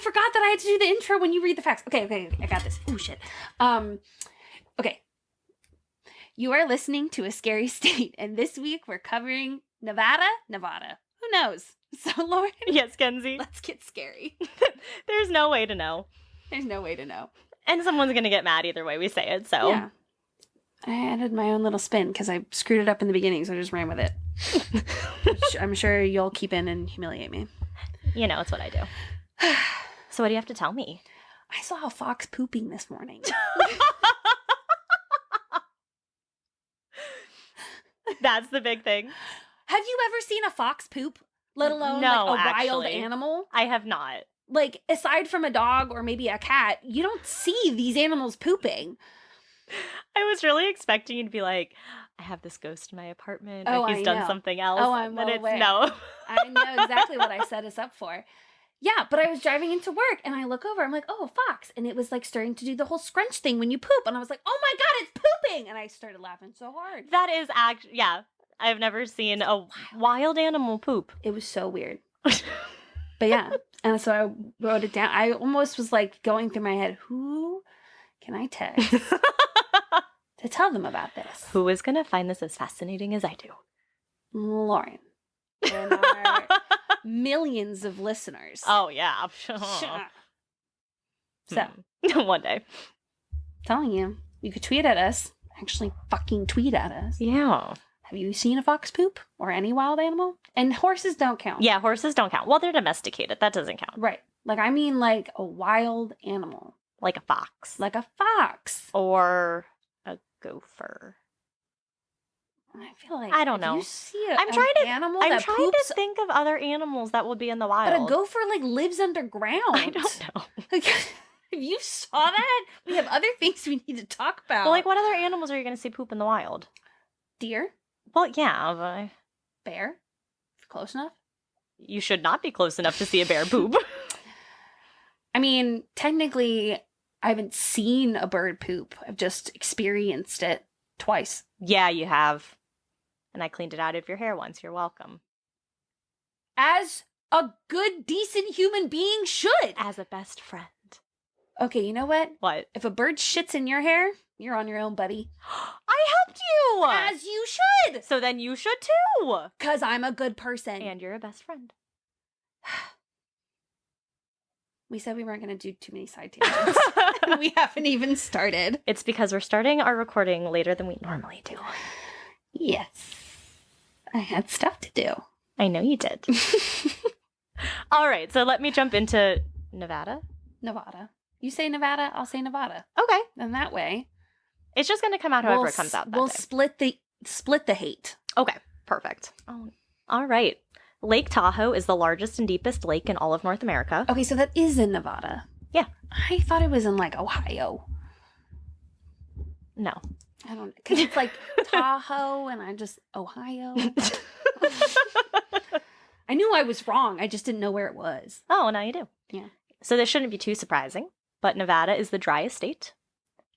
forgot that I had to do the intro when you read the facts. Okay, I got this. Oh, shit. Okay. You are listening to A Scary State, and this week we're covering Nevada. Who knows? So, Lauren. Yes, Kenzie. Let's get scary. There's no way to know. There's no way to know. And someone's going to get mad either way we say it, so. Yeah. I added my own little spin because I screwed it up in the beginning, so I just ran with it. Which I'm sure you'll keep in and humiliate me. You know, it's what I do. So what do you have to tell me? I saw a fox pooping this morning. That's the big thing. Have you ever seen a fox poop? Let alone No, like a wild actually. animal? I have not. Like, aside from a dog or maybe a cat, you don't see these animals pooping. I was really expecting you to be like, I have this ghost in my apartment. Oh, or he's I done know. something else. Oh, I'm but well it's aware. no. I know exactly what I set us up for. Yeah, but I was driving into work and I look over. I'm like, oh, a fox. And it was like starting to do the whole scrunch thing when you poop. And I was like, oh my God, it's pooping. And I started laughing so hard. That is actually, yeah. I've never seen a wild animal poop. It was so weird. But yeah. And so I wrote it down. I almost was like going through my head, who can I text to tell them about this? Who is going to find this as fascinating as I do? Lauren. And our millions of listeners. Oh, yeah. So, One day. telling you, you could tweet at us. Actually, fucking tweet at us. Yeah. Have you seen a fox poop or any wild animal? And horses don't count. Yeah, horses don't count. Well, they're domesticated. That doesn't count. Right. Like, I mean, like a wild animal. Like a fox. Like a fox. Or a gopher. I feel like I don't if know. you see a, I'm trying an to. animal I'm that trying poops, to think of other animals that would be in the wild. but a gopher like lives underground. I don't know. Like, if you saw that, we have other things we need to talk about. Well, like, what other animals are you going to see poop in the wild? Deer, Well, yeah, but bear, close enough. you should not be close enough to see a bear poop. I mean, technically, I haven't seen a bird poop. I've just experienced it twice. Yeah, you have. And I cleaned it out of your hair once. You're welcome. As a good, decent human being should. As a best friend. Okay, you know what? What? If a bird shits in your hair, you're on your own, buddy. I helped you! As you should! So then you should too! Because I'm a good person. And you're a best friend. We said we weren't going to do too many side tangents. We haven't even started. It's because we're starting our recording later than we normally do. Yes. I had stuff to do. I know you did. All right, so let me jump into Nevada. Nevada. You say Nevada, I'll say Nevada. Okay. And that way, It's just going to come out however it comes out that we'll day. split the hate. Okay, perfect. Oh, all right. Lake Tahoe is the largest and deepest lake in all of North America. Okay, so that is in Nevada. Yeah. I thought it was in like Ohio. No. I don't know. Because it's like Tahoe and I just, Ohio. I knew I was wrong. I just didn't know where it was. Oh, now you do. Yeah. So this shouldn't be too surprising, but Nevada is the driest state.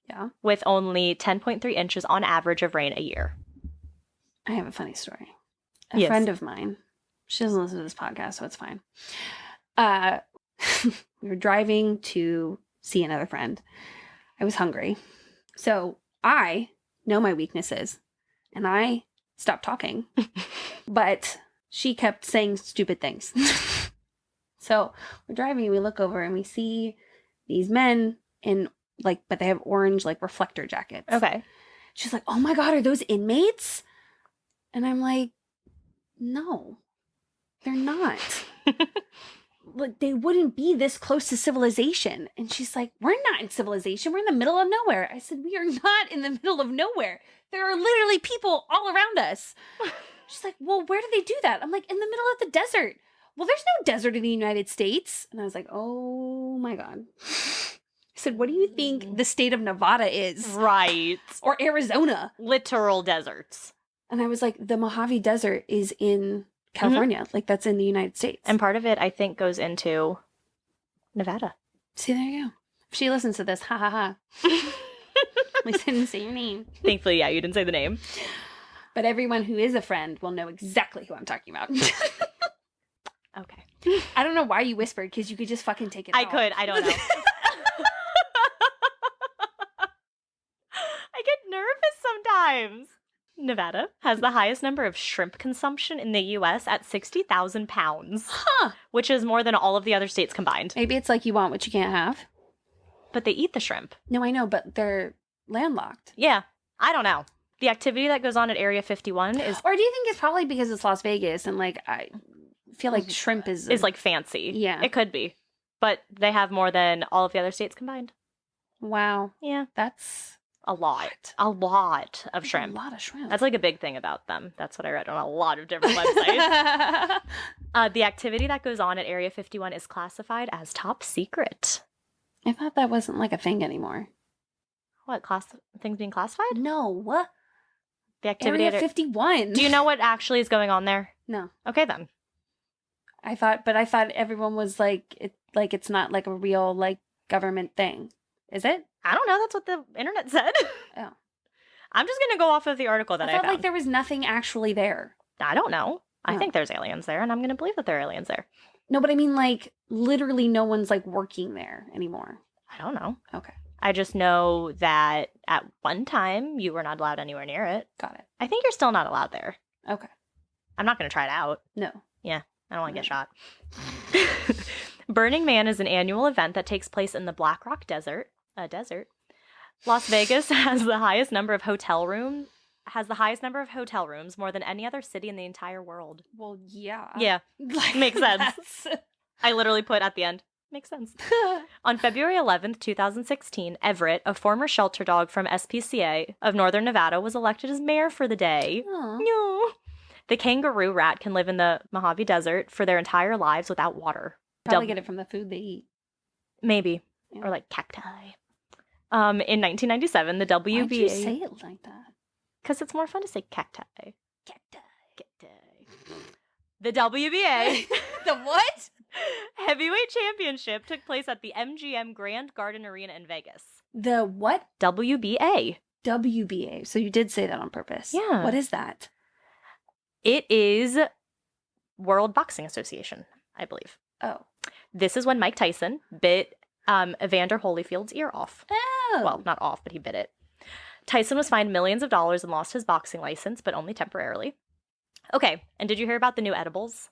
Yeah. With only 10.3 inches on average of rain a year. I have a funny story. A Yes. friend of mine, she doesn't listen to this podcast, so it's fine. We were driving to see another friend. I was hungry. So I know my weaknesses and I stopped talking. But she kept saying stupid things. So we're driving and we look over and we see these men in like, but they have orange like reflector jackets. Okay. She's like, oh my God, are those inmates? And I'm like, no, they're not. Like, they wouldn't be this close to civilization. And she's like, we're not in civilization. We're in the middle of nowhere. I said, we are not in the middle of nowhere. There are literally people all around us. She's like, well, where do they do that? I'm like, in the middle of the desert. Well, there's no desert in the United States. And I was like, oh my God. I said, what do you think the state of Nevada is? Right. Or Arizona? Literal deserts. And I was like, the Mojave Desert is in California. Like, that's in the United States. And part of it, I think, goes into Nevada. See, there you go. If she listens to this, ha ha ha. At least I didn't say your name. Thankfully, yeah, you didn't say the name. But everyone who is a friend will know exactly who I'm talking about. Okay. I don't know why you whispered, because you could just fucking take it I out. could. I don't know. I get nervous sometimes. Nevada has the highest number of shrimp consumption in the U.S. at 60,000 pounds. Huh. Which is more than all of the other states combined. Maybe it's like you want what you can't have. But they eat the shrimp. No, I know, but they're landlocked. Yeah. I don't know. The activity that goes on at Area 51 is... Or do you think it's probably because it's Las Vegas and, like, I feel like shrimp is like, fancy. Yeah. It could be. But they have more than all of the other states combined. Wow. Yeah. That's... A lot. A lot of shrimp. A lot of shrimp. That's like a big thing about them. That's what I read on a lot of different websites. The activity that goes on at Area 51 is classified as top secret. I thought that wasn't like a thing anymore. What, things being classified? No. The activity Area at 51. Do you know what actually is going on there? No. Okay, then. I thought everyone was like, it's not like a real, like, government thing. Is it? I don't know. That's what the internet said. Oh. I'm just going to go off of the article that I felt found. like there was nothing actually there. I don't know. I Oh. think there's aliens there, and I'm going to believe that there are aliens there. No, but I mean, like, literally no one's, like, working there anymore. I don't know. Okay. I just know that at one time, you were not allowed anywhere near it. Got it. I think you're still not allowed there. Okay. I'm not going to try it out. No. Yeah, I don't want to get shot. Burning Man is an annual event that takes place in the Black Rock Desert. Las Vegas has the highest number of hotel rooms. More than any other city in the entire world. Well, yeah. Yeah, Like, makes sense. that's- I literally put at the end, makes sense. On February 11th, 2016, Everett, a former shelter dog from SPCA of Northern Nevada, was elected as mayor for the day. Aw. No. The kangaroo rat can live in the Mojave Desert for their entire lives without water. Probably get it from the food they eat. Maybe. Yeah. Or like cacti. In 1997, the WBA... Why'd you say it like that? Because it's more fun to say cacti. Cacti. The WBA... The what? Heavyweight Championship took place at the MGM Grand Garden Arena in Vegas. The what? WBA. WBA. So you did say that on purpose. Yeah. What is that? It is World Boxing Association, I believe. Oh. This is when Mike Tyson bit Evander Holyfield's ear off. Oh. Well, not off, but he bit it. Tyson was fined millions of dollars and lost his boxing license, but only temporarily. Okay, and did you hear about the new edibles?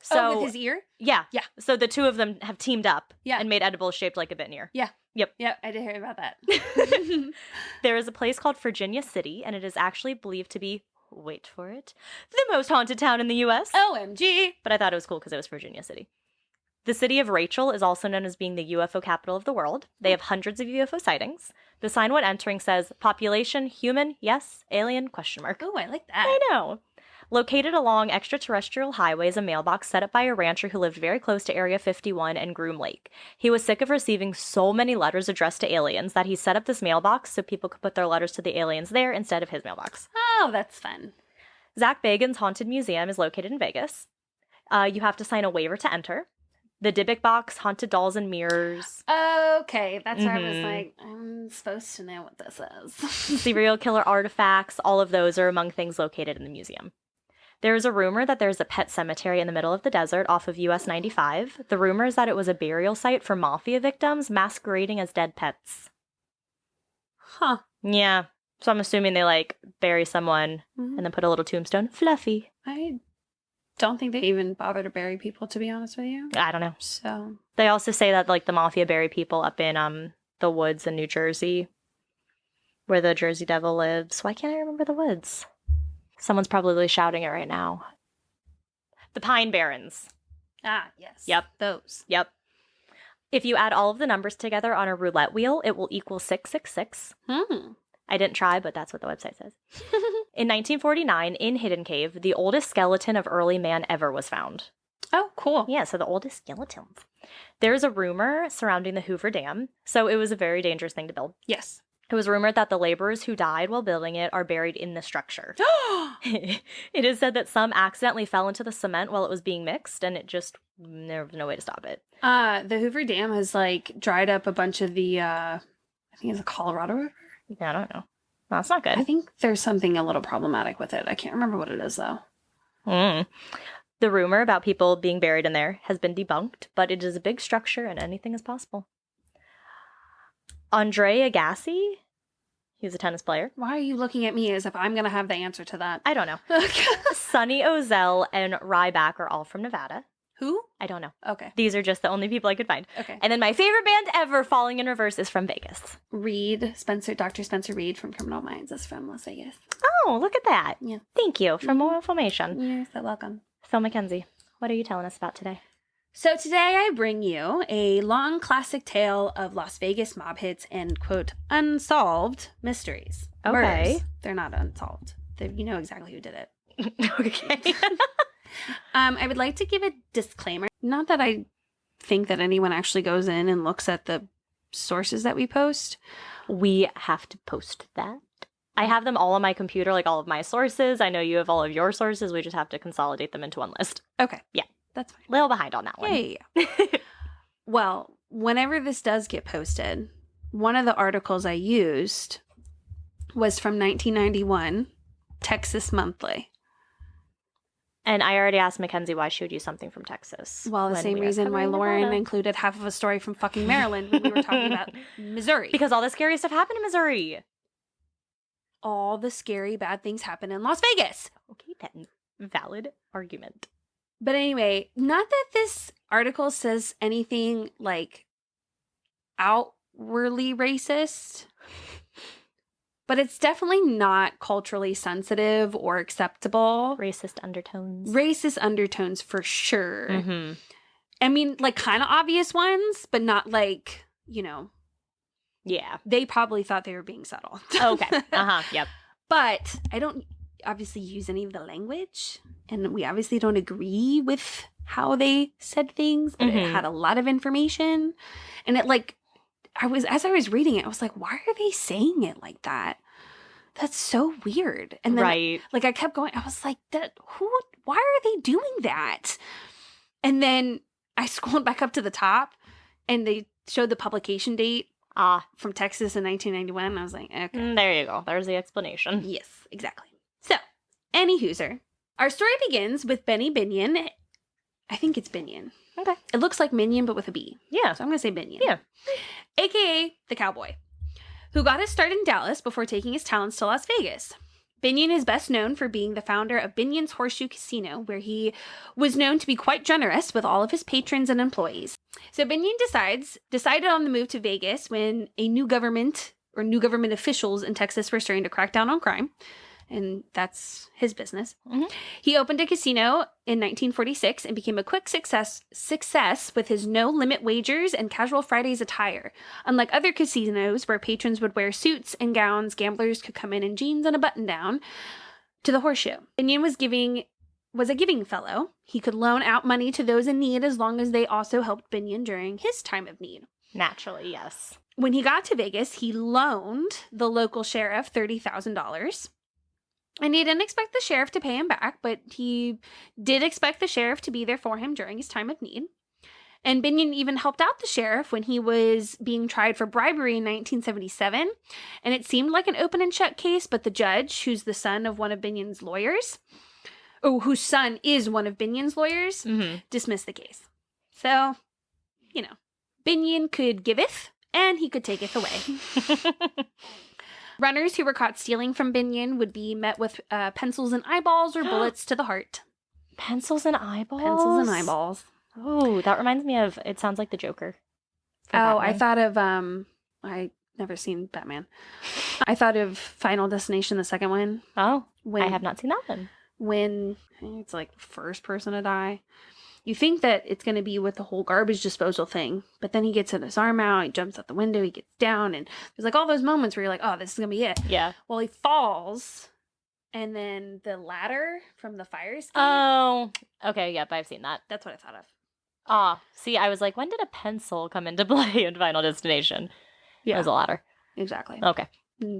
So, with his ear? Yeah. Yeah. So the two of them have teamed up Yeah. and made edibles shaped like a bitten ear. Yeah. Yep. Yeah, I did hear about that. There is a place called Virginia City, and it is actually believed to be, wait for it, the most haunted town in the U.S. OMG. But I thought it was cool because it was Virginia City. The city of Rachel is also known as being the UFO capital of the world. They have hundreds of UFO sightings. The sign when entering says, population, human, yes, alien, question mark. Oh, I like that. I know. Located along extraterrestrial highways, a mailbox set up by a rancher who lived very close to Area 51 and Groom Lake. He was sick of receiving so many letters addressed to aliens that he set up this mailbox so people could put their letters to the aliens there instead of his mailbox. Oh, that's fun. Zach Bagans' Haunted Museum is located in Vegas. You have to sign a waiver to enter. The Dybbuk box, haunted dolls and mirrors, Okay, that's where I was Mhm. like, I'm supposed to know what this is. serial killer artifacts, all of those are among things located in the museum. There is a rumor that there's a pet cemetery in the middle of the desert off of US 95. The rumor is that it was a burial site for mafia victims masquerading as dead pets. Huh. Yeah. So I'm assuming they like bury someone Mhm. and then put a little tombstone. Fluffy. I don't think they even bother to bury people, to be honest with you. I don't know. So, They also say that like the mafia bury people up in the woods in New Jersey where the Jersey Devil lives. Why can't I remember the woods? Someone's probably shouting it right now. The Pine Barrens. yes. Yep. Those. Yep. If you add all of the numbers together on a roulette wheel, it will equal 666. I didn't try, but that's what the website says. In 1949, in Hidden Cave, the oldest skeleton of early man ever was found. Oh, cool. Yeah, so the oldest skeletons. There's a rumor surrounding the Hoover Dam, so it was a very dangerous thing to build. Yes. It was rumored that the laborers who died while building it are buried in the structure. It is said that some accidentally fell into the cement while it was being mixed, and there was no way to stop it. The Hoover Dam has like dried up a bunch of the I think it's a Colorado River. I don't know. That's not good. I think there's something a little problematic with it. I can't remember what it is though. The rumor about people being buried in there has been debunked, but it is a big structure and anything is possible. Andre Agassi, he's a tennis player. Why are you looking at me as if I'm going to have the answer to that? I don't know. Sonny Ozell and Ryback are all from Nevada. Who? I don't know. Okay. These are just the only people I could find. Okay. And then my favorite band ever, Falling in Reverse, is from Vegas. Dr. Spencer Reed from Criminal Minds is from Las Vegas. Oh, look at that. Yeah. Thank you for more information. You're so welcome. So, Mackenzie, what are you telling us about today? So today I bring you a long classic tale of Las Vegas mob hits and, quote, unsolved mysteries. Okay. Murders. They're not unsolved. You know exactly who did it. Okay. I would like to give a disclaimer. Not that I think that anyone actually goes in and looks at the sources that we post. We have to post that. I have them all on my computer, like all of my sources. I know you have all of your sources. We just have to consolidate them into one list. Okay. Yeah. That's fine. Little behind on that one. Yeah. Well, whenever this does get posted, one of the articles I used was from 1991, Texas Monthly. And I already asked Mackenzie why she would use something from Texas. Well, the same reason why Lauren included half of a story from fucking Maryland when we were talking about Missouri. Because all the scary stuff happened in Missouri. All the scary bad things happen in Las Vegas. Okay, then. Valid argument. But anyway, not that this article says anything like outwardly racist, but it's definitely not culturally sensitive or acceptable. Racist undertones. Racist undertones for sure. Mm-hmm. I mean, like kind of obvious ones, but not like, you know. Yeah. They probably thought they were being subtle. Okay. Uh-huh. Yep. But I don't obviously use any of the language, and we obviously don't agree with how they said things, but it had a lot of information. And it like, as I was reading it, I was like, why are they saying it like that? That's so weird. And then right. like I kept going, I was like, why are they doing that? And then I scrolled back up to the top and they showed the publication date from Texas in 1991. And I was like, okay. There you go. There's the explanation. Yes, exactly. So, anywhozer, our story begins with Benny Binion. I think it's Binion. Okay. It looks like Minion, but with a B. Yeah. So I'm going to say Binion. Yeah. AKA the cowboy, who got his start in Dallas before taking his talents to Las Vegas. Binion is best known for being the founder of Binion's Horseshoe Casino, where he was known to be quite generous with all of his patrons and employees. So Binion decided on the move to Vegas when new government officials in Texas were starting to crack down on crime. And that's his business. Mm-hmm. He opened a casino in 1946 and became a quick success with his no-limit wagers and casual Fridays attire. Unlike other casinos where patrons would wear suits and gowns, gamblers could come in jeans and a button-down to the Horseshoe. Binion was a giving fellow. He could loan out money to those in need as long as they also helped Binion during his time of need. Naturally, yes. When he got to Vegas, he loaned the local sheriff $30,000. And he didn't expect the sheriff to pay him back, but he did expect the sheriff to be there for him during his time of need. And Binion even helped out the sheriff when he was being tried for bribery in 1977. And it seemed like an open and shut case, but the judge, who's the son of one of Binion's lawyers, whose son is one of Binion's lawyers, dismissed the case. So, you know, Binion could giveth, and he could taketh away. Runners who were caught stealing from Binion would be met with pencils and eyeballs or bullets to the heart. Pencils and eyeballs? Pencils and eyeballs. Oh, that reminds me of, it sounds like the Joker. Oh, Batman. I thought of, I never seen Batman. I thought of Final Destination, the second one. Oh, I have not seen that one. When it's like the first person to die. You think that it's going to be with the whole garbage disposal thing, but then he gets his arm out, he jumps out the window, he gets down, and there's like all those moments where you're like, oh, this is going to be it. Yeah. Well, he falls, and then the ladder from the fire escape. Oh, okay, yep, I've seen that. That's what I thought of. See, I was like, when did a pencil come into play in Final Destination? Yeah. It was a ladder. Exactly. Okay.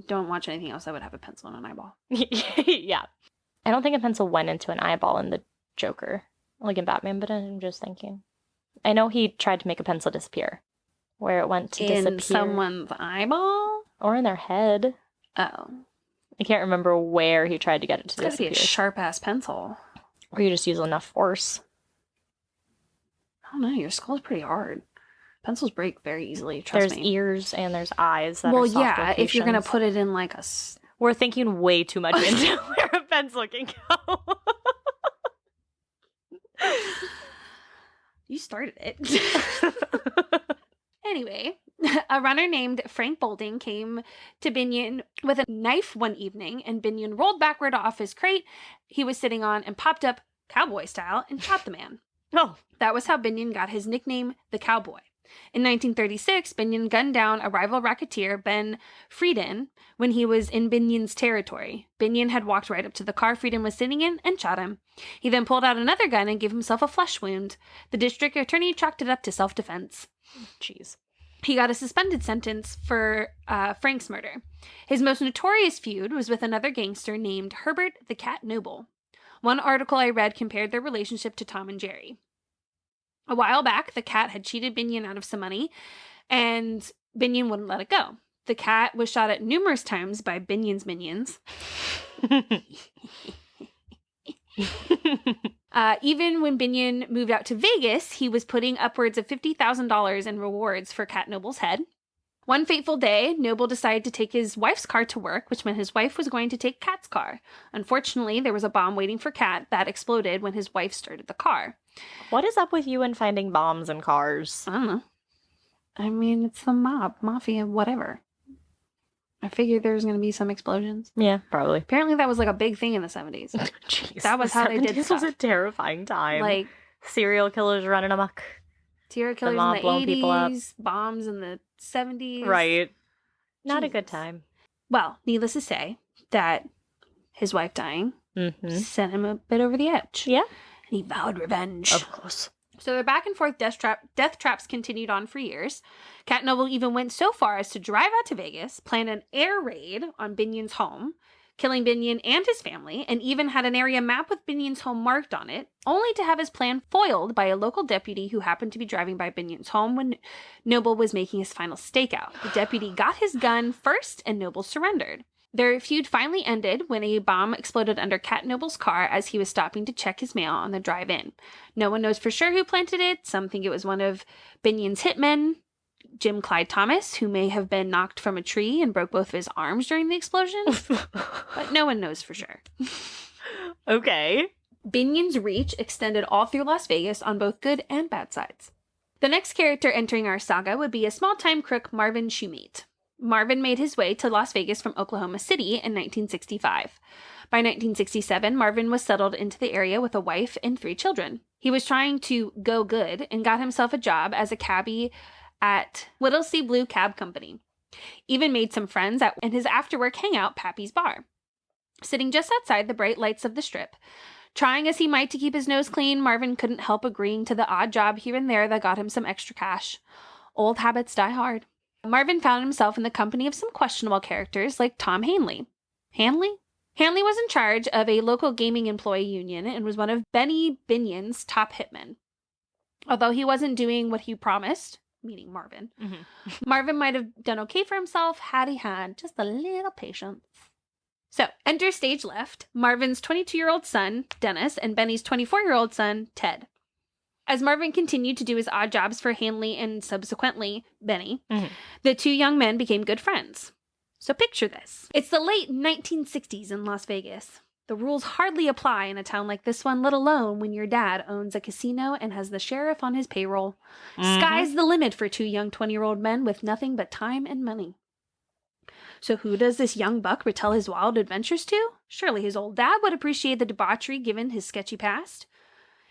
Don't watch anything else that would have a pencil and an eyeball. Yeah. I don't think a pencil went into an eyeball in the Joker. Like in Batman, but I'm just thinking. I know he tried to make a pencil disappear. Where it went to disappear. In someone's eyeball? Or in their head. Oh. I can't remember where he tried to get it to disappear. It's gotta be a disappear. sharp-ass pencil. Or you just use enough force. I don't know. Your skull's pretty hard. Pencils break very easily, trust There's me. ears and there's eyes that well, are soft yeah, if you're going to locations. put it in like a... We're thinking way too much into where a pencil can go. You started it. Anyway, a runner named Frank Bolding came to Binion with a knife one evening, and Binion rolled backward off his crate he was sitting on and popped up cowboy style and shot the man. Oh. That was how Binion got his nickname, the Cowboy. In 1936, Binion gunned down a rival racketeer, Ben Frieden, when he was in Binion's territory. Binion had walked right up to the car Frieden was sitting in and shot him. He then pulled out another gun and gave himself a flesh wound. The district attorney chalked it up to self-defense. Jeez. He got a suspended sentence for Frank's murder. His most notorious feud was with another gangster named Herbert the Cat Noble. One article I read compared their relationship to Tom and Jerry. A while back, the cat had cheated Binion out of some money, and Binion wouldn't let it go. The cat was shot at numerous times by Binion's minions. Even when Binion moved out to Vegas, he was putting upwards of $50,000 in rewards for Cat Noble's head. One fateful day, Noble decided to take his wife's car to work, which meant his wife was going to take Cat's car. Unfortunately, there was a bomb waiting for Cat that exploded when his wife started the car. What is up with you and finding bombs in cars? I don't know. I mean, it's the mafia, whatever. I figured there was going to be some explosions. Yeah, probably. Apparently that was like a big thing in the 70s. Jeez, That was how they did 70s stuff. was a terrifying time. Like, serial killers running amok. serial killers mob in blowing the people up. 80s, bombs in the 70s. Right. Not a good Jesus. time. Well, needless to say that his wife dying Mm-hmm. sent him a bit over the edge. Yeah. And he vowed revenge. Of course. So their back and forth death traps continued on for years. Cat Noble even went so far as to drive out to Vegas, planned an air raid on Binion's home, killing Binion and his family, and even had an area map with Binion's home marked on it, only to have his plan foiled by a local deputy who happened to be driving by Binion's home when Noble was making his final stakeout. The deputy got his gun first, and Noble surrendered. Their feud finally ended when a bomb exploded under Cat Noble's car as he was stopping to check his mail on the drive-in. No one knows for sure who planted it. Some think it was one of Binion's hitmen, Jim Clyde Thomas, who may have been knocked from a tree and broke both of his arms during the explosion. But no one knows for sure. Okay. Binion's reach extended all through Las Vegas on both good and bad sides. The next character entering our saga would be a small-time crook, Marvin Shumate. Marvin made his way to Las Vegas from Oklahoma City in 1965. By 1967, Marvin was settled into the area with a wife and 3 children. He was trying to go good and got himself a job as a cabbie at Whittlesey Blue Cab Company. Even made some friends at his after-work hangout, Pappy's Bar. Sitting just outside the bright lights of the Strip, trying as he might to keep his nose clean, Marvin couldn't help agreeing to the odd job here and there that got him some extra cash. Old habits die hard. Marvin found himself in the company of some questionable characters like Tom Hanley. Hanley? Hanley was in charge of a local gaming employee union and was one of Benny Binion's top hitmen. Although he wasn't doing what he promised, meaning Marvin, Marvin might have done okay for himself had he had just a little patience. So, enter stage left, Marvin's 22-year-old son, Dennis, and Benny's 24-year-old son, Ted. As Marvin continued to do his odd jobs for Hanley and subsequently Benny, the 2 young men became good friends. So picture this. It's the late 1960s in Las Vegas. The rules hardly apply in a town like this one, let alone when your dad owns a casino and has the sheriff on his payroll. Sky's the limit for 2 young 20-year-old men with nothing but time and money. So who does this young buck retell his wild adventures to? Surely his old dad would appreciate the debauchery given his sketchy past.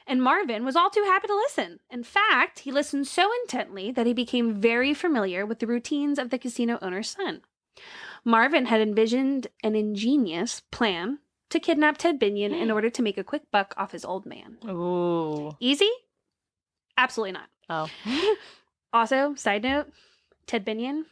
And Marvin was all too happy to listen. In fact, he listened so intently that he became very familiar with the routines of the casino owner's son. Marvin had envisioned an ingenious plan to kidnap Ted Binion in order to make a quick buck off his old man. Ooh. Easy? Absolutely not. Oh. Also, side note, Ted Binion,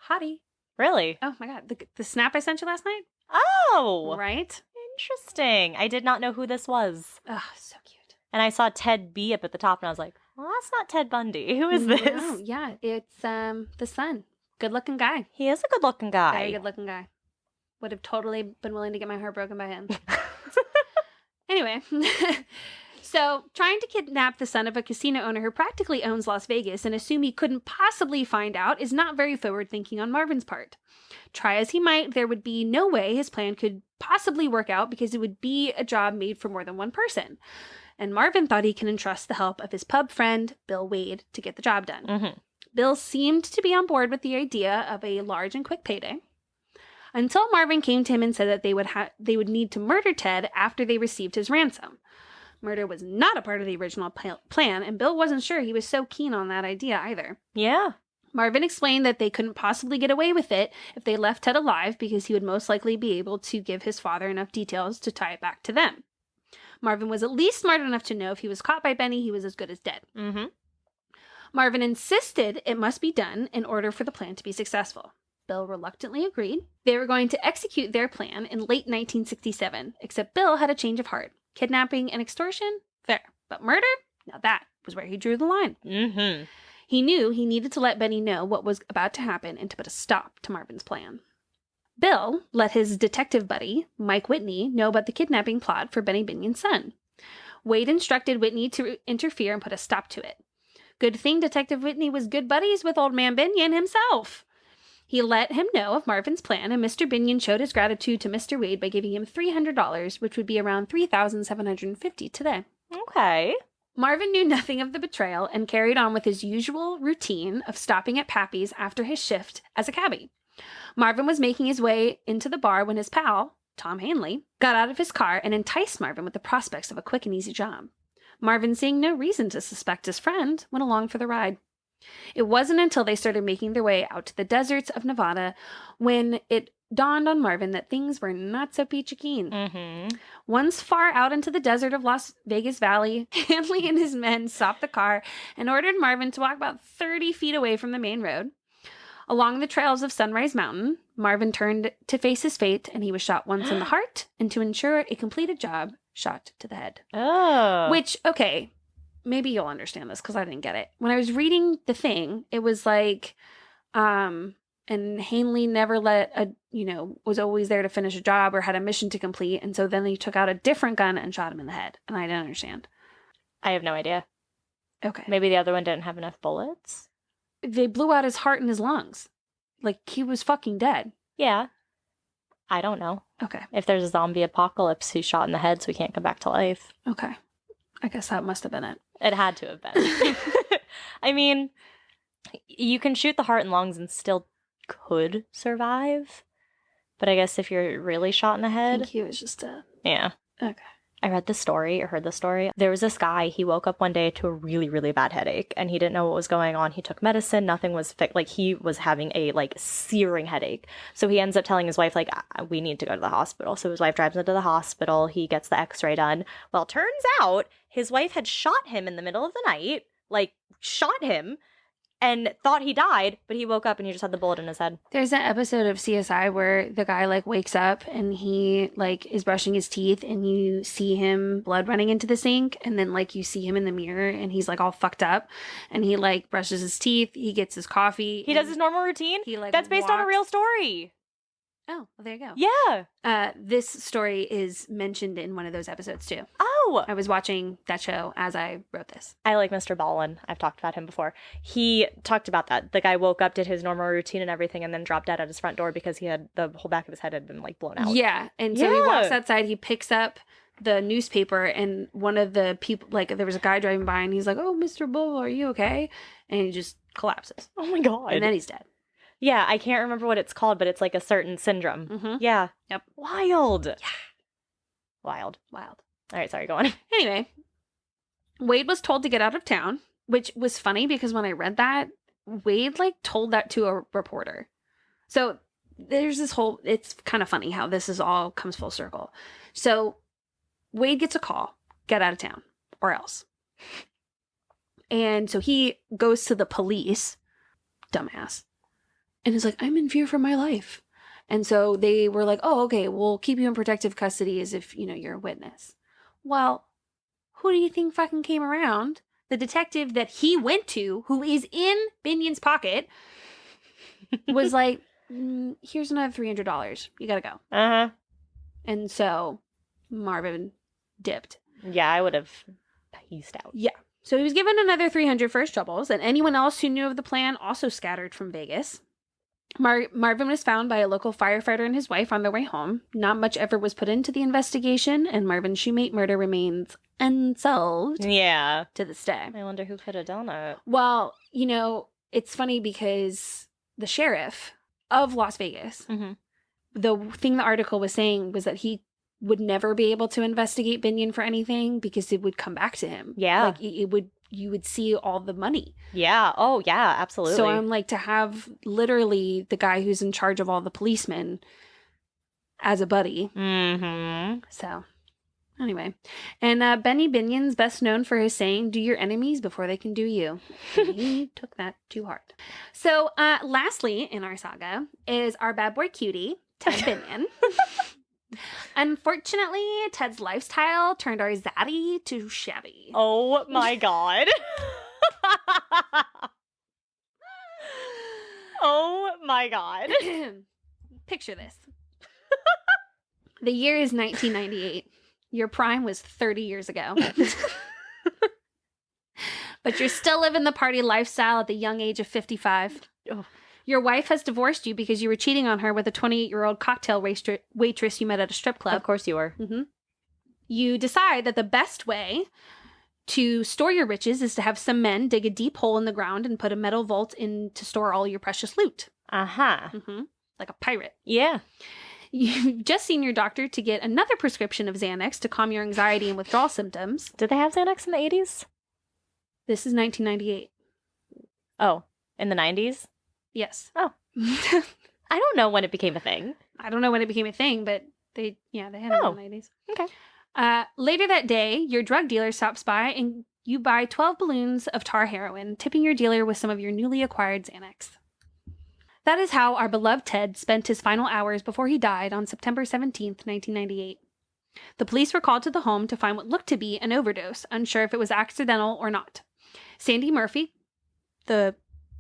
hottie. Really? Oh my god, the snap I sent you last night? Oh. Right? Interesting. I did not know who this was. Oh, so cute. And I saw Ted B up at the top, and I was like, well, that's not Ted Bundy. Who is this? No, yeah, it's the son. Good-looking guy. He is a good-looking guy. Very good-looking guy. Would have totally been willing to get my heart broken by him. Anyway, so trying to kidnap the son of a casino owner who practically owns Las Vegas and assume he couldn't possibly find out is not very forward-thinking on Marvin's part. Try as he might, there would be no way his plan could possibly work out because it would be a job made for more than one person. And Marvin thought he can entrust the help of his pub friend, Bill Wade, to get the job done. Mm-hmm. Bill seemed to be on board with the idea of a large and quick payday, until Marvin came to him and said that they would need to murder Ted after they received his ransom. Murder was not a part of the original plan, and Bill wasn't sure he was so keen on that idea either. Yeah. Marvin explained that they couldn't possibly get away with it if they left Ted alive because he would most likely be able to give his father enough details to tie it back to them. Marvin was at least smart enough to know if he was caught by Benny, he was as good as dead. Mm-hmm. Marvin insisted it must be done in order for the plan to be successful. Bill reluctantly agreed. They were going to execute their plan in late 1967, except Bill had a change of heart. Kidnapping and extortion? Fair. But murder? Now that was where he drew the line. Mm-hmm. He knew he needed to let Benny know what was about to happen and to put a stop to Marvin's plan. Bill let his detective buddy, Mike Whitney, know about the kidnapping plot for Benny Binion's son. Wade instructed Whitney to interfere and put a stop to it. Good thing Detective Whitney was good buddies with old man Binion himself. He let him know of Marvin's plan, and Mr. Binion showed his gratitude to Mr. Wade by giving him $300, which would be around $3,750 today. Okay. Marvin knew nothing of the betrayal and carried on with his usual routine of stopping at Pappy's after his shift as a cabbie. Marvin was making his way into the bar when his pal, Tom Hanley, got out of his car and enticed Marvin with the prospects of a quick and easy job. Marvin, seeing no reason to suspect his friend, went along for the ride. It wasn't until they started making their way out to the deserts of Nevada when it dawned on Marvin that things were not so peachy keen. Mm-hmm. Once far out into the desert of Las Vegas Valley, Hanley and his men stopped the car and ordered Marvin to walk about 30 feet away from the main road. Along the trails of Sunrise Mountain, Marvin turned to face his fate, and he was shot once in the heart, and to ensure a completed job, shot to the head. Oh. Which, okay, maybe you'll understand this because I didn't get it. When I was reading the thing, it was like, and Hanley never was always there to finish a job or had a mission to complete. And so then he took out a different gun and shot him in the head. And I didn't understand. I have no idea. Okay. Maybe the other one didn't have enough bullets? They blew out his heart and his lungs. Like, he was fucking dead. Yeah. I don't know. Okay. If there's a zombie apocalypse, he's shot in the head so he can't come back to life. Okay. I guess that must have been it. It had to have been. I mean, you can shoot the heart and lungs and still could survive. But I guess if you're really shot in the I head. think he was just dead. Yeah. Okay. I read the story or heard the story. There was this guy, he woke up one day to a really, really bad headache and he didn't know what was going on. He took medicine, nothing was fixed. Like, he was having a, searing headache. So he ends up telling his wife, we need to go to the hospital. So his wife drives him to the hospital. He gets the x-ray done. Well, turns out his wife had shot him in the middle of the night, shot him, and thought he died, but he woke up and he just had the bullet in his head. There's an episode of CSI where the guy wakes up and he is brushing his teeth and you see him blood running into the sink, and then you see him in the mirror and he's all fucked up and he brushes his teeth, he gets his coffee. He does his normal routine? That's based on a real story. Oh, well, there you go. Yeah. This story is mentioned in one of those episodes too. Oh. I was watching that show as I wrote this. I like Mr. Ballin. I've talked about him before. He talked about that. The guy woke up, did his normal routine and everything, and then dropped dead at his front door because he had the whole back of his head had been blown out. Yeah. And so he walks outside, he picks up the newspaper, and one of the people, there was a guy driving by and he's like, "Oh, Mr. Bull, are you okay?" And he just collapses. Oh my God. And then he's dead. Yeah, I can't remember what it's called, but it's a certain syndrome. Mm-hmm. Yeah. Yep. Wild. Yeah. Wild. Wild. All right, sorry, go on. Anyway, Wade was told to get out of town, which was funny because when I read that, Wade told that to a reporter. So there's this whole, it's kind of funny how this is all comes full circle. So Wade gets a call, get out of town or else. And so he goes to the police, dumbass, and is like, "I'm in fear for my life." And so they were like, "Oh, okay, we'll keep you in protective custody as if, you're a witness." Well, who do you think fucking came around? The detective that he went to, who is in Binion's pocket, was like, "Here's another $300. You gotta go." Uh-huh. And so Marvin dipped. Yeah, I would have pieced out. Yeah. So he was given another 300 for his troubles, and anyone else who knew of the plan also scattered from Vegas. Marvin was found by a local firefighter and his wife on their way home. Not much effort was put into the investigation, and Marvin Shumate murder remains unsolved Yeah. to this day. I wonder who could have done it. Well, you know, it's funny because the sheriff of Las Vegas, the thing the article was saying was that he would never be able to investigate Binion for anything because it would come back to him. Yeah. Like, you would see all the money. Yeah. Oh, yeah, absolutely. So I'm like, to have literally the guy who's in charge of all the policemen as a buddy. Mm-hmm. So anyway. And Benny Binion's best known for his saying, do your enemies before they can do you. And he took that too hard. So lastly in our saga is our bad boy cutie, Ted Binion. Unfortunately, Ted's lifestyle turned our zaddy too shabby. Oh my god. Oh my god. Picture this. The year is 1998. Your prime was 30 years ago. But you're still living the party lifestyle at the young age of 55. Oh. Your wife has divorced you because you were cheating on her with a 28-year-old cocktail waitress you met at a strip club. Of course you were. Mm-hmm. You decide that the best way to store your riches is to have some men dig a deep hole in the ground and put a metal vault in to store all your precious loot. Uh-huh. Mm-hmm. Like a pirate. Yeah. You've just seen your doctor to get another prescription of Xanax to calm your anxiety and withdrawal symptoms. Did they have Xanax in the 80s? This is 1998. Oh, in the 90s? Yes. Oh. I don't know when it became a thing. I don't know when it became a thing, but they had it in the 90s. Okay. Later that day, your drug dealer stops by and you buy 12 balloons of tar heroin, tipping your dealer with some of your newly acquired Xanax. That is how our beloved Ted spent his final hours before he died on September 17th, 1998. The police were called to the home to find what looked to be an overdose, unsure if it was accidental or not. Sandy Murphy, the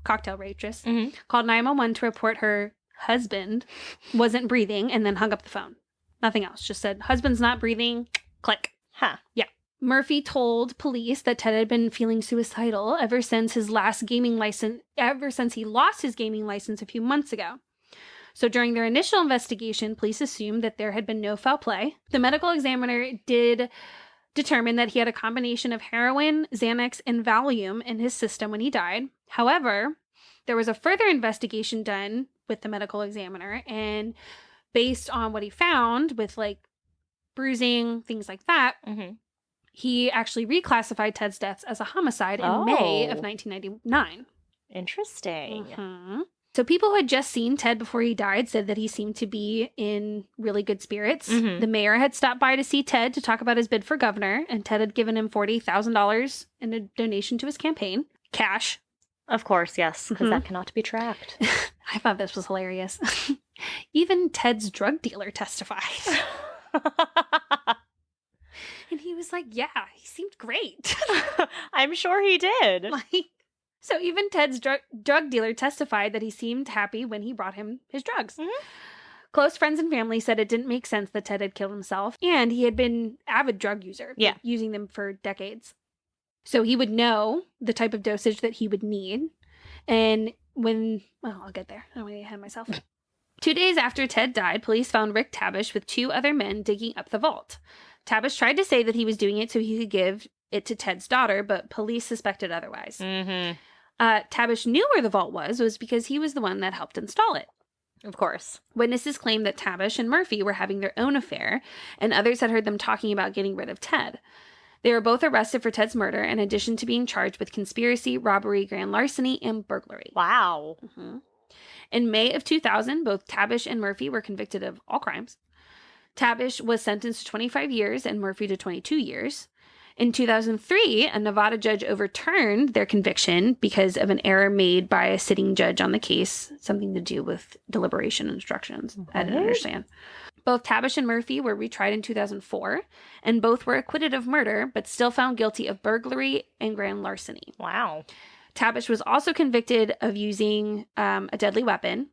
cocktail waitress, called 911 to report her husband wasn't breathing and then hung up the phone. Nothing else. Just said, husband's not breathing. Click. Huh. Yeah. Murphy told police that Ted had been feeling suicidal ever since he lost his gaming license a few months ago. So during their initial investigation, police assumed that there had been no foul play. The medical examiner did determine that he had a combination of heroin, Xanax, and Valium in his system when he died. However, there was a further investigation done with the medical examiner, and based on what he found with like bruising, things like that, he actually reclassified Ted's deaths as a homicide in May of 1999. Interesting. So people who had just seen Ted before he died said that he seemed to be in really good spirits. The mayor had stopped by to see Ted to talk about his bid for governor, and Ted had given him $40,000 in a donation to his campaign. Cash. Of course, yes, because that cannot be tracked. I thought this was hilarious. Even Ted's drug dealer testified. And he was like, yeah, he seemed great. I'm sure he did. So even Ted's drug dealer testified that he seemed happy when he brought him his drugs. Close friends and family said it didn't make sense that Ted had killed himself, and he had been avid drug user, using them for decades. So he would know the type of dosage that he would need. And I'll get there. I don't want to get ahead of myself. 2 days after Ted died, police found Rick Tabish with 2 other men digging up the vault. Tabish tried to say that he was doing it so he could give it to Ted's daughter, but police suspected otherwise. Tabish knew where the vault was because he was the one that helped install it. Of course. Witnesses claimed that Tabish and Murphy were having their own affair, and others had heard them talking about getting rid of Ted. They were both arrested for Ted's murder, in addition to being charged with conspiracy, robbery, grand larceny, and burglary. Wow. In May of 2000, both Tabish and Murphy were convicted of all crimes. Tabish was sentenced to 25 years and Murphy to 22 years. In 2003, a Nevada judge overturned their conviction because of an error made by a sitting judge on the case, something to do with deliberation instructions. I didn't understand. Both Tabish and Murphy were retried in 2004, and both were acquitted of murder, but still found guilty of burglary and grand larceny. Wow. Tabish was also convicted of using a deadly weapon.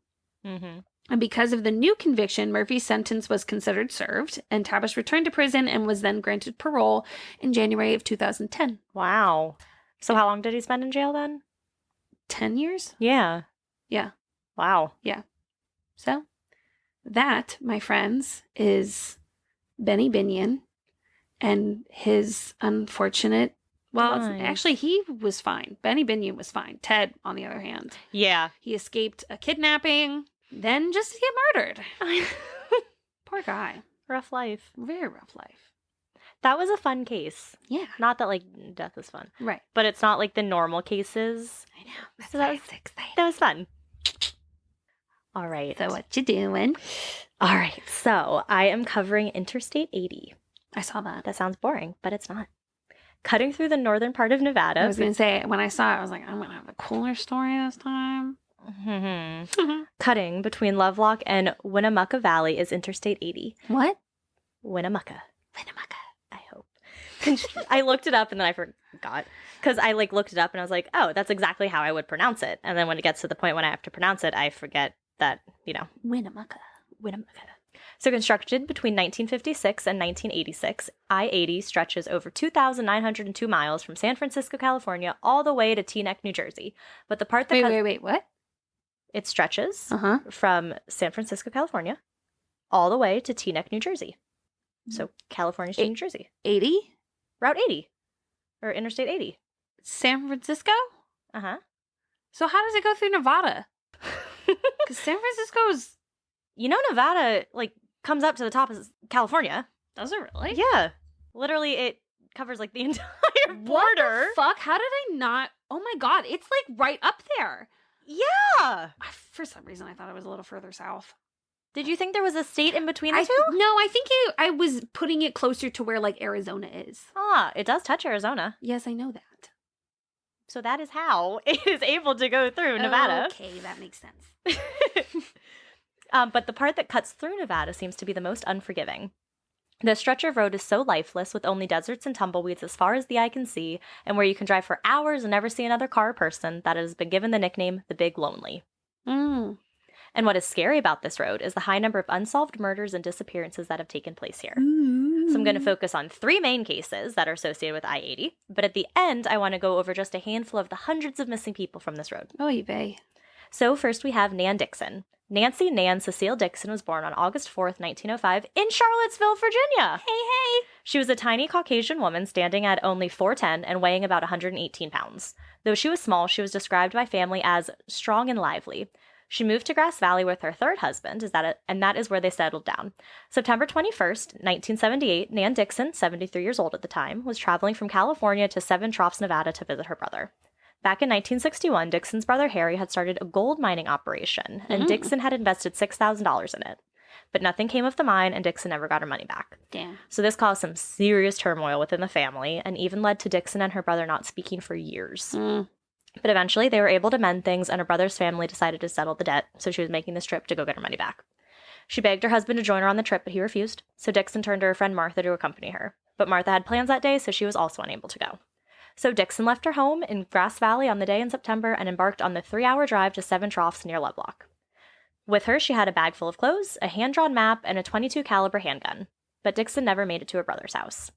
And because of the new conviction, Murphy's sentence was considered served, and Tabish returned to prison and was then granted parole in January of 2010. Wow. So how long did he spend in jail then? 10 years? Yeah. Yeah. Wow. Yeah. So that, my friends, is Benny Binion and his unfortunate... Well, Nice. actually, he was fine. Benny Binion was fine. Ted, on the other hand. Yeah. He escaped a kidnapping, then just to get murdered. Poor guy. Rough life. Very rough life. That was a fun case. Yeah. Not that, like, death is fun. Right. But it's not like the normal cases. I know. That's So why that it's exciting. That was fun. All right. So what you doing? All right. So I am covering Interstate 80. I saw that. That sounds boring, but it's not. Cutting through the northern part of Nevada. I was going to say, when I saw it, I was like, I'm going to have a cooler story this time. Cutting between Lovelock and Winnemucca Valley is Interstate 80. What? Winnemucca. I hope. I looked it up and then I forgot. Because I looked it up and I was like, oh, that's exactly how I would pronounce it. And then when it gets to the point when I have to pronounce it, I forget that, Winnemucca. So constructed between 1956 and 1986, I-80 stretches over 2,902 miles from San Francisco, California, all the way to Teaneck, New Jersey. But the part that Wait, what? It stretches Uh-huh. from San Francisco, California, all the way to Teaneck, New Jersey. So California to New Jersey. 80? Route 80. Or Interstate 80. San Francisco? Uh-huh. So how does it go through Nevada? Because San Francisco's... Nevada, comes up to the top of California. Does it really? Yeah. Literally, it covers, the entire border. What the fuck? How did I not... Oh my god, it's, right up there. Yeah. For some reason, I thought it was a little further south. Did you think there was a state in between the two? No, I think I was putting it closer to where, Arizona is. Ah, it does touch Arizona. Yes, I know that. So that is how it is able to go through Nevada. Okay, that makes sense. But the part that cuts through Nevada seems to be the most unforgiving. The stretch of road is so lifeless, with only deserts and tumbleweeds as far as the eye can see, and where you can drive for hours and never see another car or person, that it has been given the nickname the Big Lonely. Mm. And what is scary about this road is the high number of unsolved murders and disappearances that have taken place here. Ooh. So I'm going to focus on 3 main cases that are associated with I-80, but at the end, I want to go over just a handful of the hundreds of missing people from this road. Oh, you bay. So first we have Nan Dixon. Nancy Nan Cecile Dixon was born on August 4th, 1905 in Charlottesville, Virginia. Hey. She was a tiny Caucasian woman standing at only 4'10" and weighing about 118 pounds. Though she was small, she was described by family as strong and lively. She moved to Grass Valley with her third husband, and that is where they settled down. September 21st, 1978, Nan Dixon, 73 years old at the time, was traveling from California to Seven Troughs, Nevada to visit her brother. Back in 1961, Dixon's brother Harry had started a gold mining operation, and Dixon had invested $6,000 in it. But nothing came of the mine, and Dixon never got her money back. Damn. So this caused some serious turmoil within the family, and even led to Dixon and her brother not speaking for years. But eventually, they were able to mend things, and her brother's family decided to settle the debt, so she was making this trip to go get her money back. She begged her husband to join her on the trip, but he refused, so Dixon turned to her friend Martha to accompany her. But Martha had plans that day, so she was also unable to go. So Dixon left her home in Grass Valley on the day in September and embarked on the 3-hour drive to Seven Troughs near Lovelock. With her, she had a bag full of clothes, a hand-drawn map, and a .22 caliber handgun. But Dixon never made it to her brother's house.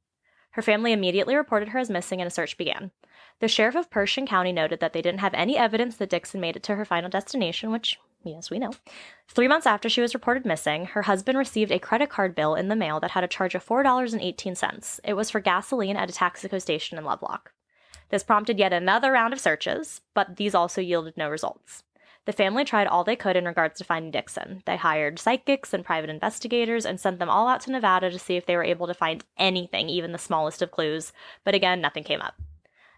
Her family immediately reported her as missing and a search began. The sheriff of Pershing County noted that they didn't have any evidence that Dixon made it to her final destination, which, yes, we know. 3 months after she was reported missing, her husband received a credit card bill in the mail that had a charge of $4.18. It was for gasoline at a Taxico station in Lovelock. This prompted yet another round of searches, but these also yielded no results. The family tried all they could in regards to finding Dixon. They hired psychics and private investigators and sent them all out to Nevada to see if they were able to find anything, even the smallest of clues, but again, nothing came up.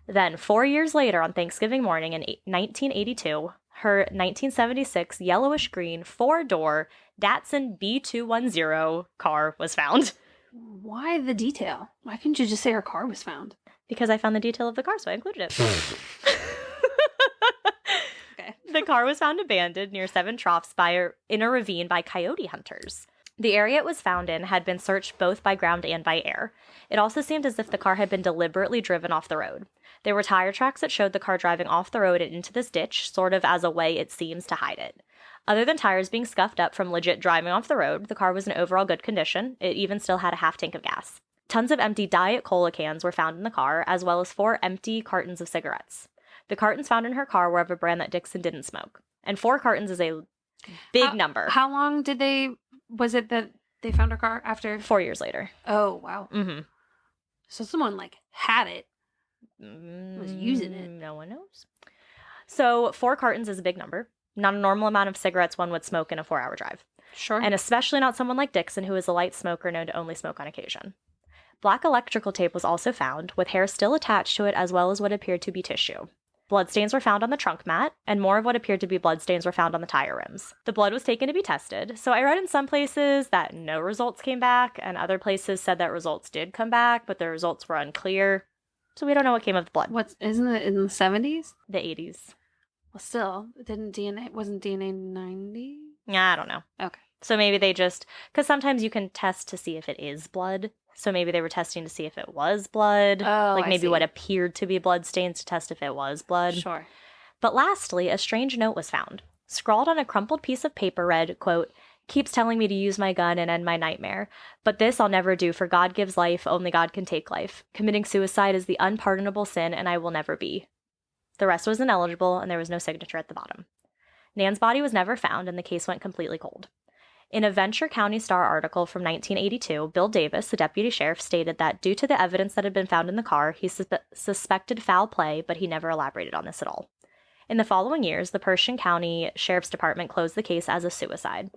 Then, 4 years later, on Thanksgiving morning in 1982, her 1976 yellowish-green 4-door Datsun B210 car was found. Why the detail? Why couldn't you just say her car was found? Because I found the detail of the car, so I included it. Okay. The car was found abandoned near Seven Troughs in a ravine by coyote hunters. The area it was found in had been searched both by ground and by air. It also seemed as if the car had been deliberately driven off the road. There were tire tracks that showed the car driving off the road and into this ditch, sort of as a way, it seems, to hide it. Other than tires being scuffed up from legit driving off the road, the car was in overall good condition. It even still had a half tank of gas. Tons of empty Diet Cola cans were found in the car, as well as 4 empty cartons of cigarettes. The cartons found in her car were of a brand that Dixon didn't smoke. And 4 cartons is a big number. How long was it that they found her car after? 4 years later. Oh, wow. Mm-hmm. So someone, had it. Was using it. No one knows. So 4 cartons is a big number. Not a normal amount of cigarettes one would smoke in a 4-hour drive. Sure. And especially not someone like Dixon, who is a light smoker known to only smoke on occasion. Black electrical tape was also found, with hair still attached to it as well as what appeared to be tissue. Bloodstains were found on the trunk mat, and more of what appeared to be bloodstains were found on the tire rims. The blood was taken to be tested, so I read in some places that no results came back, and other places said that results did come back, but the results were unclear. So we don't know what came of the blood. Isn't it in the 70s? The 80s. Well, still, wasn't DNA 90? Yeah, I don't know. Okay. So maybe they just, because sometimes you can test to see if it is blood. So maybe they were testing to see if it was blood. Oh, like I maybe see. what appeared to be blood stains to test if it was blood. Sure. But lastly, a strange note was found. Scrawled on a crumpled piece of paper read, quote, "Keeps telling me to use my gun and end my nightmare. But this I'll never do, for God gives life, only God can take life. Committing suicide is the unpardonable sin, and I will never be." The rest was ineligible, and there was no signature at the bottom. Nan's body was never found, and the case went completely cold. In a Venture County Star article from 1982, Bill Davis, the deputy sheriff, stated that due to the evidence that had been found in the car, he suspected foul play, but he never elaborated on this at all. In the following years, the Pershing County Sheriff's Department closed the case as a suicide.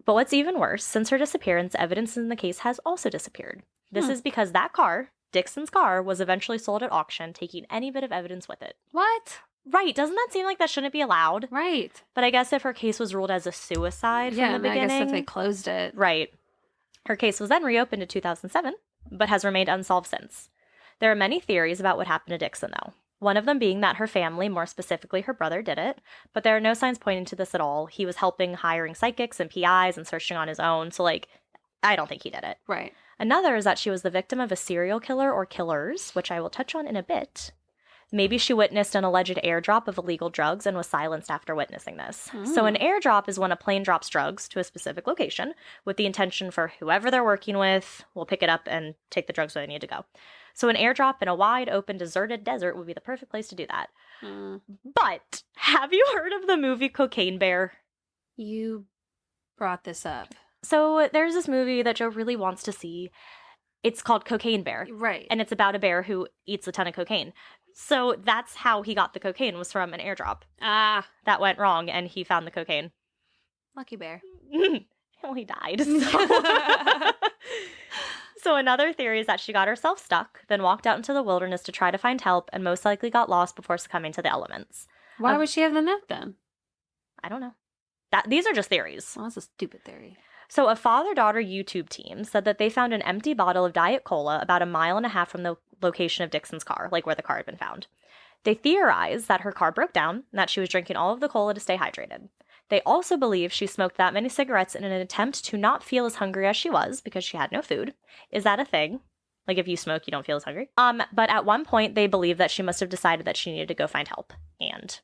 But what's even worse, since her disappearance, evidence in the case has also disappeared. This is because that car, Dixon's car, was eventually sold at auction, taking any bit of evidence with it. What? Right, doesn't that seem like that shouldn't be allowed? Right. But I guess if her case was ruled as a suicide from the beginning... I guess if they closed it. Right. Her case was then reopened in 2007, but has remained unsolved since. There are many theories about what happened to Dixon, though. One of them being that her family, more specifically her brother, did it, but there are no signs pointing to this at all. He was helping hiring psychics and PIs and searching on his own, so, I don't think he did it. Right. Another is that she was the victim of a serial killer or killers, which I will touch on in a bit. Maybe she witnessed an alleged airdrop of illegal drugs and was silenced after witnessing this. So an airdrop is when a plane drops drugs to a specific location with the intention for whoever they're working with will pick it up and take the drugs where they need to go. So an airdrop in a wide, open, deserted desert would be the perfect place to do that. But have you heard of the movie Cocaine Bear? You brought this up. So there's this movie that Joe really wants to see. It's called Cocaine Bear. Right. And it's about a bear who eats a ton of cocaine. So that's how he got the cocaine, was from an airdrop. Ah. That went wrong, and he found the cocaine. Lucky bear. Well, he died. So another theory is that she got herself stuck, then walked out into the wilderness to try to find help, and most likely got lost before succumbing to the elements. Why would she have the note then? I don't know. These are just theories. Well, that's a stupid theory. So a father-daughter YouTube team said that they found an empty bottle of Diet Cola about 1.5 miles from the location of Dixon's car, like where the car had been found. They theorized that her car broke down and that she was drinking all of the cola to stay hydrated. They also believe she smoked that many cigarettes in an attempt to not feel as hungry as she was because she had no food. Is that a thing? Like if you smoke, you don't feel as hungry? But at one point, they believe that she must have decided that she needed to go find help and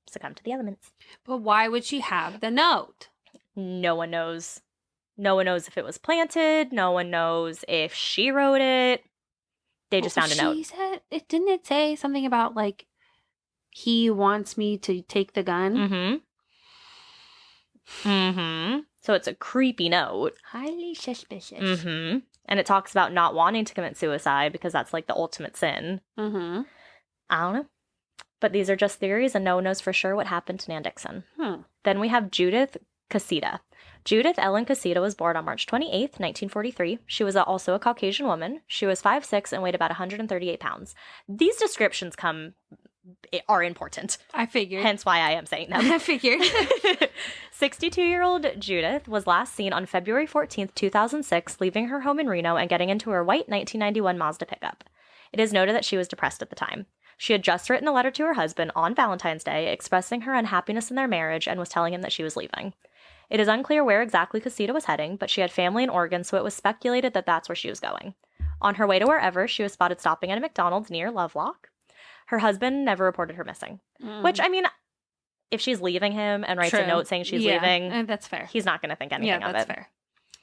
succumb to the elements. But why would she have the note? No one knows. No one knows if it was planted. No one knows if she wrote it. They just found a note. She said, didn't it say something about, he wants me to take the gun? So it's a creepy note. Highly suspicious. And it talks about not wanting to commit suicide because that's, the ultimate sin. I don't know. But these are just theories, and no one knows for sure what happened to Nan Dixon. Then we have Judith Casita. Judith Ellen Casita was born on March 28th, 1943. She was also a Caucasian woman. She was 5'6" and weighed about 138 pounds. These descriptions are important. I figured. Hence why I am saying them. I figured. 62-year-old Judith was last seen on February 14th, 2006, leaving her home in Reno and getting into her white 1991 Mazda pickup. It is noted that she was depressed at the time. She had just written a letter to her husband on Valentine's Day expressing her unhappiness in their marriage and was telling him that she was leaving. It is unclear where exactly Casita was heading, but she had family in Oregon, so it was speculated that that's where she was going. On her way to wherever, she was spotted stopping at a McDonald's near Lovelock. Her husband never reported her missing. Which, if she's leaving him and writes a note saying she's leaving, that's fair. He's not going to think anything of it. That's fair.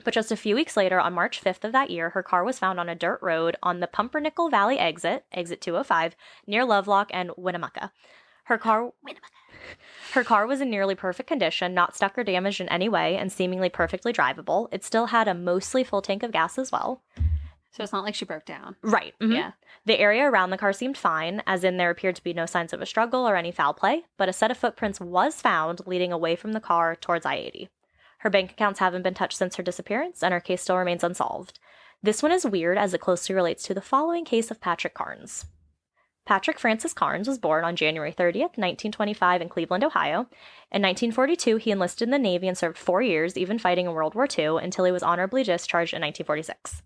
But just a few weeks later, on March 5th of that year, her car was found on a dirt road on the Pumpernickel Valley exit 205, near Lovelock and Winnemucca. Her car was in nearly perfect condition, not stuck or damaged in any way, and seemingly perfectly drivable. It still had a mostly full tank of gas as well. So it's not like she broke down. Right. Mm-hmm. Yeah. The area around the car seemed fine, as in there appeared to be no signs of a struggle or any foul play, but a set of footprints was found leading away from the car towards I-80. Her bank accounts haven't been touched since her disappearance, and her case still remains unsolved. This one is weird as it closely relates to the following case of Patrick Carnes. Patrick Francis Carnes was born on January 30th, 1925 in Cleveland, Ohio. In 1942, he enlisted in the Navy and served 4 years, even fighting in World War II, until he was honorably discharged in 1946.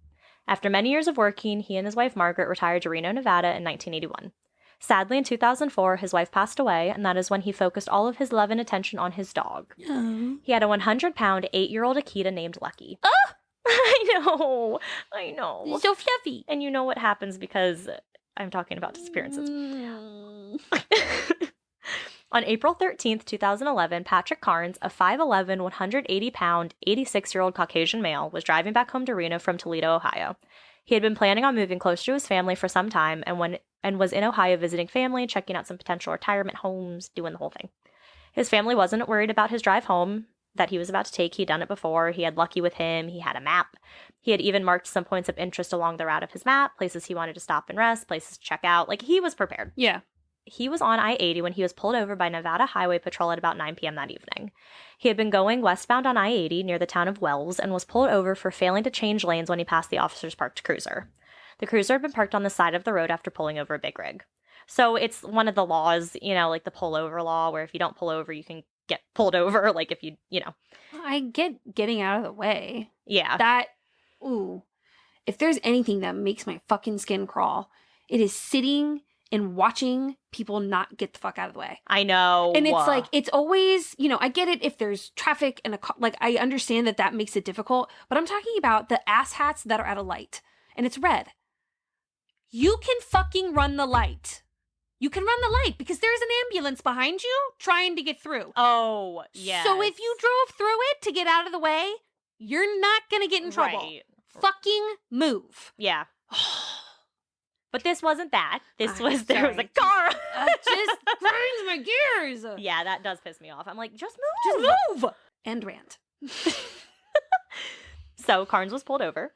After many years of working, he and his wife Margaret retired to Reno, Nevada in 1981. Sadly, in 2004, his wife passed away, and that is when he focused all of his love and attention on his dog. Oh. He had a 100-pound, 8-year-old Akita named Lucky. Oh! I know. It's so fluffy. And you know what happens because I'm talking about disappearances. On April 13th, 2011, Patrick Carnes, a 5'11", 180-pound, 86-year-old Caucasian male, was driving back home to Reno from Toledo, Ohio. He had been planning on moving closer to his family for some time and was in Ohio visiting family, checking out some potential retirement homes, doing the whole thing. His family wasn't worried about his drive home that he was about to take. He'd done it before. He had Lucky with him. He had a map. He had even marked some points of interest along the route of his map, places he wanted to stop and rest, places to check out. Like, he was prepared. Yeah. He was on I-80 when he was pulled over by Nevada Highway Patrol at about 9 p.m. that evening. He had been going westbound on I-80 near the town of Wells and was pulled over for failing to change lanes when he passed the officer's parked cruiser. The cruiser had been parked on the side of the road after pulling over a big rig. So it's one of the laws, like the pullover law, where if you don't pull over, you can get pulled over, like if you. I get getting out of the way. Yeah. If there's anything that makes my fucking skin crawl, it is sitting and watching people not get the fuck out of the way. I know. And it's like, it's always, I get it if there's traffic and I understand that makes it difficult, but I'm talking about the asshats that are at a light and it's red. You can fucking run the light. You can run the light because there's an ambulance behind you trying to get through. Oh, yeah. So if you drove through it to get out of the way, you're not going to get in trouble. Right. Fucking move. Yeah. But this wasn't that. There was a car. It just grinds my gears. Yeah, that does piss me off. I'm like, just move. Just move. And rant. So Carnes was pulled over.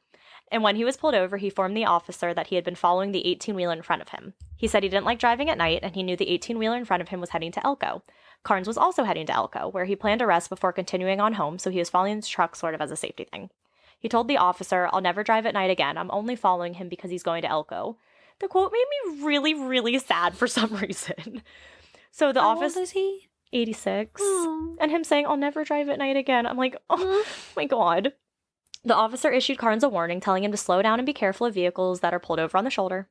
And when he was pulled over, he informed the officer that he had been following the 18-wheeler in front of him. He said he didn't like driving at night, and he knew the 18-wheeler in front of him was heading to Elko. Carnes was also heading to Elko, where he planned to rest before continuing on home, so he was following his truck sort of as a safety thing. He told the officer, "I'll never drive at night again. I'm only following him because he's going to Elko." The quote made me really, really sad for some reason. So the officer... How old is he? 86. Oh. And him saying, "I'll never drive at night again." I'm like, oh my God. The officer issued Carnes a warning, telling him to slow down and be careful of vehicles that are pulled over on the shoulder.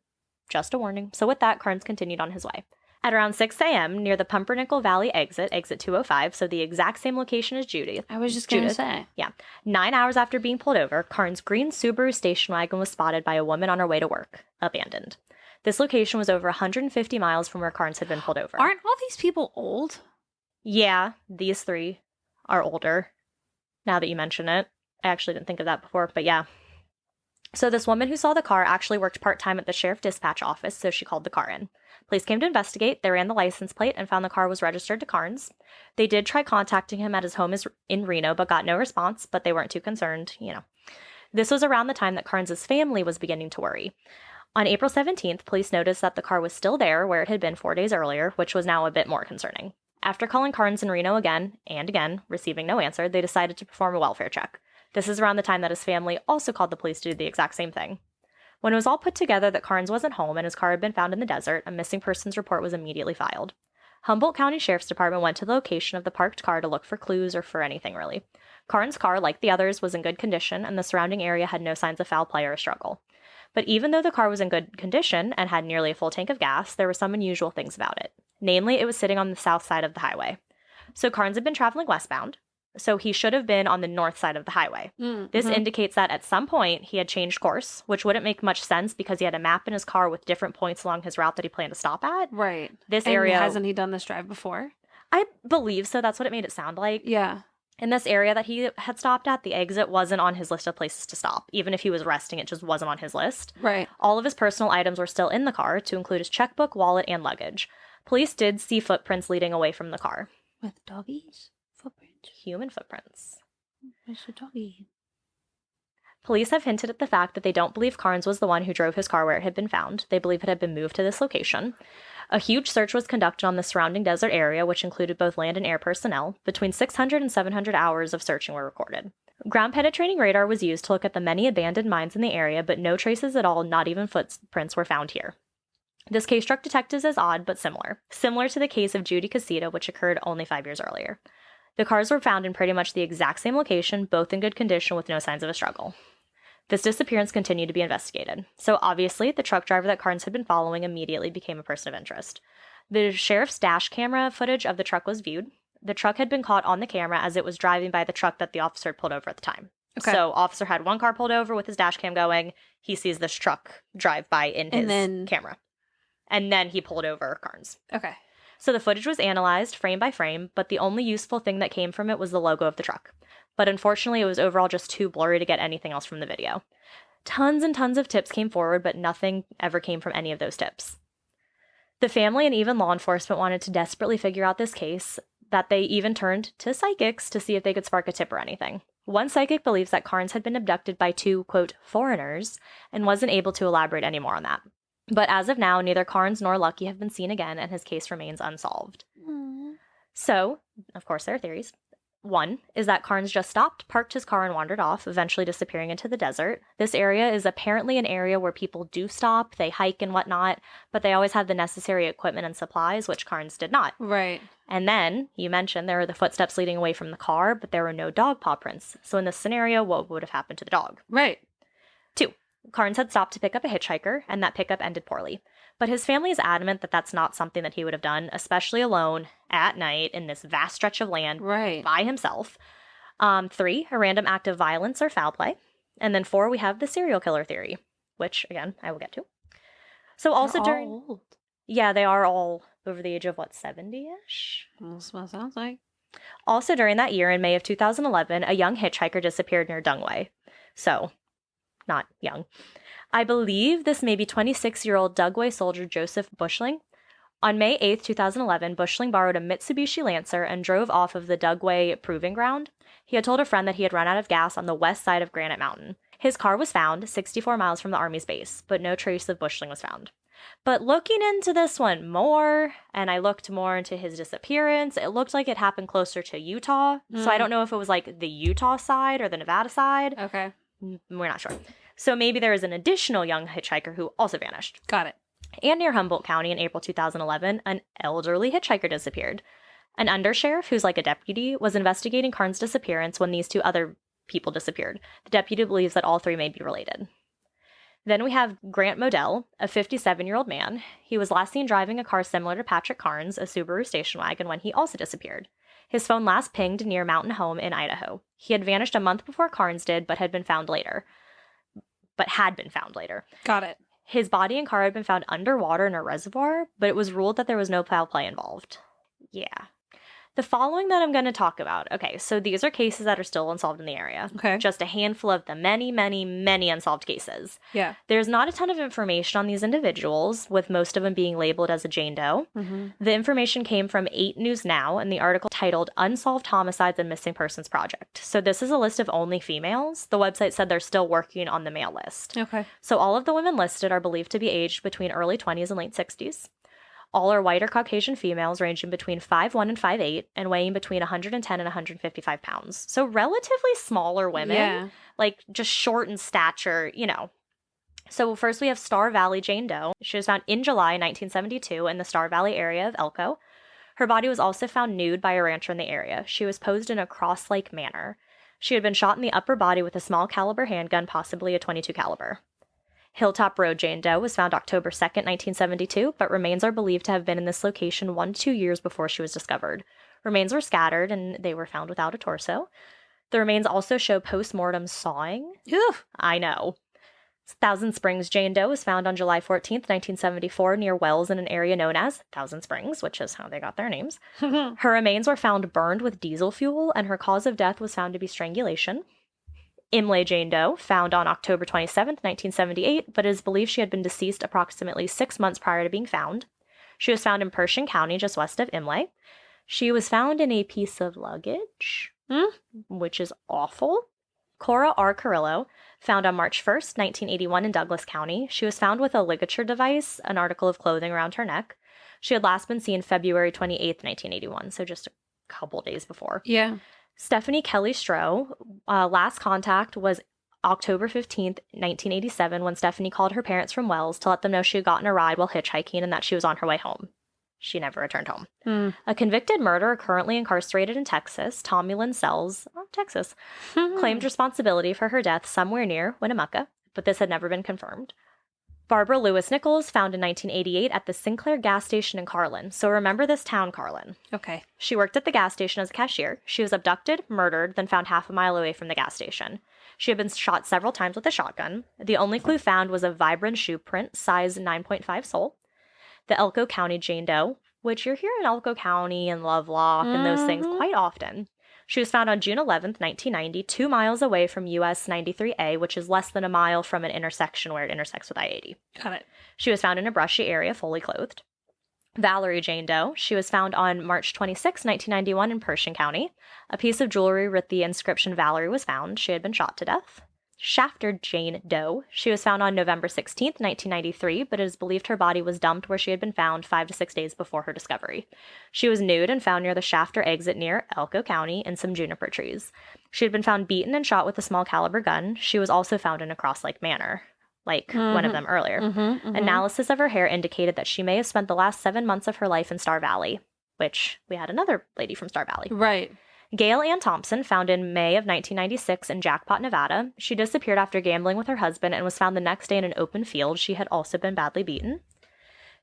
Just a warning. So with that, Carnes continued on his way. At around 6 a.m., near the Pumpernickel Valley exit 205, so the exact same location as Judith. I was just going to say. Yeah. 9 hours after being pulled over, Carnes' green Subaru station wagon was spotted by a woman on her way to work, abandoned. This location was over 150 miles from where Carnes had been pulled over. Aren't all these people old? Yeah, these three are older, now that you mention it. I actually didn't think of that before, but yeah. So this woman who saw the car actually worked part-time at the sheriff dispatch office, so she called the car in. Police came to investigate. They ran the license plate and found the car was registered to Carnes. They did try contacting him at his home in Reno, but got no response, but they weren't too concerned, This was around the time that Carnes' family was beginning to worry. On April 17th, police noticed that the car was still there where it had been 4 days earlier, which was now a bit more concerning. After calling Carnes in Reno again and again, receiving no answer, they decided to perform a welfare check. This is around the time that his family also called the police to do the exact same thing. When it was all put together that Carnes wasn't home and his car had been found in the desert, a missing persons report was immediately filed. Humboldt County Sheriff's Department went to the location of the parked car to look for clues or for anything really. Carnes' car, like the others, was in good condition, and the surrounding area had no signs of foul play or struggle. But even though the car was in good condition and had nearly a full tank of gas, there were some unusual things about it. Namely, it was sitting on the south side of the highway. So Carnes had been traveling westbound, so he should have been on the north side of the highway. Mm-hmm. This indicates that at some point he had changed course, which wouldn't make much sense because he had a map in his car with different points along his route that he planned to stop at. Right. This and area... hasn't he done this drive before? I believe so. That's what it made it sound like. Yeah. In this area that he had stopped at, the exit wasn't on his list of places to stop. Even if he was resting, it just wasn't on his list. Right. All of his personal items were still in the car, to include his checkbook, wallet, and luggage. Police did see footprints leading away from the car. With doggies? Footprints. Human footprints. Where's the doggy? Police have hinted at the fact that they don't believe Carnes was the one who drove his car where it had been found. They believe it had been moved to this location. A huge search was conducted on the surrounding desert area, which included both land and air personnel. Between 600 and 700 hours of searching were recorded. Ground-penetrating radar was used to look at the many abandoned mines in the area, but no traces at all, not even footprints, were found here. This case struck detectives as odd, but similar to the case of Judy Casita, which occurred only 5 years earlier. The cars were found in pretty much the exact same location, both in good condition with no signs of a struggle. This disappearance continued to be investigated. So obviously, the truck driver that Carnes had been following immediately became a person of interest. The sheriff's dash camera footage of the truck was viewed. The truck had been caught on the camera as it was driving by the truck that the officer had pulled over at the time. Okay. So officer had one car pulled over with his dash cam going. He sees this truck drive by in his camera. And then he pulled over Carnes. Okay. So the footage was analyzed frame by frame, but the only useful thing that came from it was the logo of the truck. But unfortunately, it was overall just too blurry to get anything else from the video. Tons and tons of tips came forward, but nothing ever came from any of those tips. The family and even law enforcement wanted to desperately figure out this case, that they even turned to psychics to see if they could spark a tip or anything. One psychic believes that Carnes had been abducted by two, quote, foreigners, and wasn't able to elaborate any more on that. But as of now, neither Carnes nor Lucky have been seen again, and his case remains unsolved. Aww. So, of course, there are theories. One is that Carnes just stopped, parked his car, and wandered off, eventually disappearing into the desert. This area is apparently an area where people do stop, they hike and whatnot, but they always have the necessary equipment and supplies, which Carnes did not. Right. And then, you mentioned there were the footsteps leading away from the car, but there were no dog paw prints. So in this scenario, what would have happened to the dog? Right. 2. Carnes had stopped to pick up a hitchhiker, and that pickup ended poorly. But his family is adamant that that's not something that he would have done, especially alone, at night, in this vast stretch of land, by himself. 3, a random act of violence or foul play. And then 4, we have the serial killer theory, which, again, I will get to. So also They're all old. Yeah, they are all over the age of, 70-ish? That's what it sounds like. Also during that year, in May of 2011, a young hitchhiker disappeared near Dungway. So, not young. I believe this may be 26-year-old Dugway soldier Joseph Bushling. On May 8th, 2011, Bushling borrowed a Mitsubishi Lancer and drove off of the Dugway Proving Ground. He had told a friend that he had run out of gas on the west side of Granite Mountain. His car was found 64 miles from the Army's base, but no trace of Bushling was found. But looking into this one more, and I looked more into his disappearance, it looked like it happened closer to Utah. So I don't know if it was like the Utah side or the Nevada side. Okay. We're not sure. So maybe there is an additional young hitchhiker who also vanished. Got it. And near Humboldt County in April 2011, an elderly hitchhiker disappeared. An undersheriff, who's like a deputy, was investigating Carnes' disappearance when these two other people disappeared. The deputy believes that all three may be related. Then we have Grant Modell, a 57-year-old man. He was last seen driving a car similar to Patrick Carnes, a Subaru station wagon, when he also disappeared. His phone last pinged near Mountain Home in Idaho. He had vanished a month before Carnes did, but had been found later. Got it. His body and car had been found underwater in a reservoir, but it was ruled that there was no foul play involved. Yeah. The following that I'm going to talk about. Okay, so these are cases that are still unsolved in the area. Okay. Just a handful of the many, many, many unsolved cases. Yeah. There's not a ton of information on these individuals, with most of them being labeled as a Jane Doe. Mm-hmm. The information came from 8 News Now in the article titled Unsolved Homicides and Missing Persons Project. So this is a list of only females. The website said they're still working on the male list. Okay. So all of the women listed are believed to be aged between early 20s and late 60s. All are white or Caucasian females ranging between 5'1" and 5'8", and weighing between 110 and 155 pounds. So relatively smaller women, yeah. Like just short in stature, So first we have Star Valley Jane Doe. She was found in July 1972 in the Star Valley area of Elko. Her body was also found nude by a rancher in the area. She was posed in a cross-like manner. She had been shot in the upper body with a small caliber handgun, possibly a .22 caliber. Hilltop Road Jane Doe was found October 2nd, 1972, but remains are believed to have been in this location 1 to 2 years before she was discovered. Remains were scattered, and they were found without a torso. The remains also show post-mortem sawing. Ew. I know. Thousand Springs Jane Doe was found on July 14th, 1974, near wells in an area known as Thousand Springs, which is how they got their names. Her remains were found burned with diesel fuel, and her cause of death was found to be strangulation. Imlay Jane Doe, found on October 27th, 1978, but it is believed she had been deceased approximately 6 months prior to being found. She was found in Pershing County, just west of Imlay. She was found in a piece of luggage, which is awful. Cora R. Carrillo, found on March 1st, 1981 in Douglas County. She was found with a ligature device, an article of clothing around her neck. She had last been seen February 28th, 1981, so just a couple days before. Yeah. Stephanie Kelly Stroh, last contact was October 15th, 1987, when Stephanie called her parents from Wells to let them know she had gotten a ride while hitchhiking and that she was on her way home. She never returned home. A convicted murderer currently incarcerated in Texas, Tommy Lynn Sells, Texas, claimed responsibility for her death somewhere near Winnemucca, but this had never been confirmed. Barbara Lewis Nichols, found in 1988 at the Sinclair gas station in Carlin. So remember this town, Carlin. Okay. She worked at the gas station as a cashier. She was abducted, murdered, then found half a mile away from the gas station. She had been shot several times with a shotgun. The only clue found was a vibrant shoe print, size 9.5 sole. The Elko County Jane Doe, which you're hearing Elko County and Lovelock and those things quite often. She was found on June 11th, 1990, 2 miles away from US 93A, which is less than a mile from an intersection where it intersects with I-80. Got it. She was found in a brushy area, fully clothed. Valerie Jane Doe, she was found on March 26, 1991 in Pershing County. A piece of jewelry with the inscription Valerie was found. She had been shot to death. Shafter Jane Doe, she was found on November 16th, 1993, but it is believed her body was dumped where she had been found 5 to 6 days before her discovery. She was nude and found near the Shafter exit near Elko County in some juniper trees. She had been found beaten and shot with a small caliber gun. She was also found in a cross-like manner, like one of them earlier. Analysis of her hair indicated that she may have spent the last 7 months of her life in Star Valley, which we had another lady from Star Valley. Right. Gail Ann Thompson, found in May of 1996 in Jackpot, Nevada. She disappeared after gambling with her husband and was found the next day in an open field. She had also been badly beaten.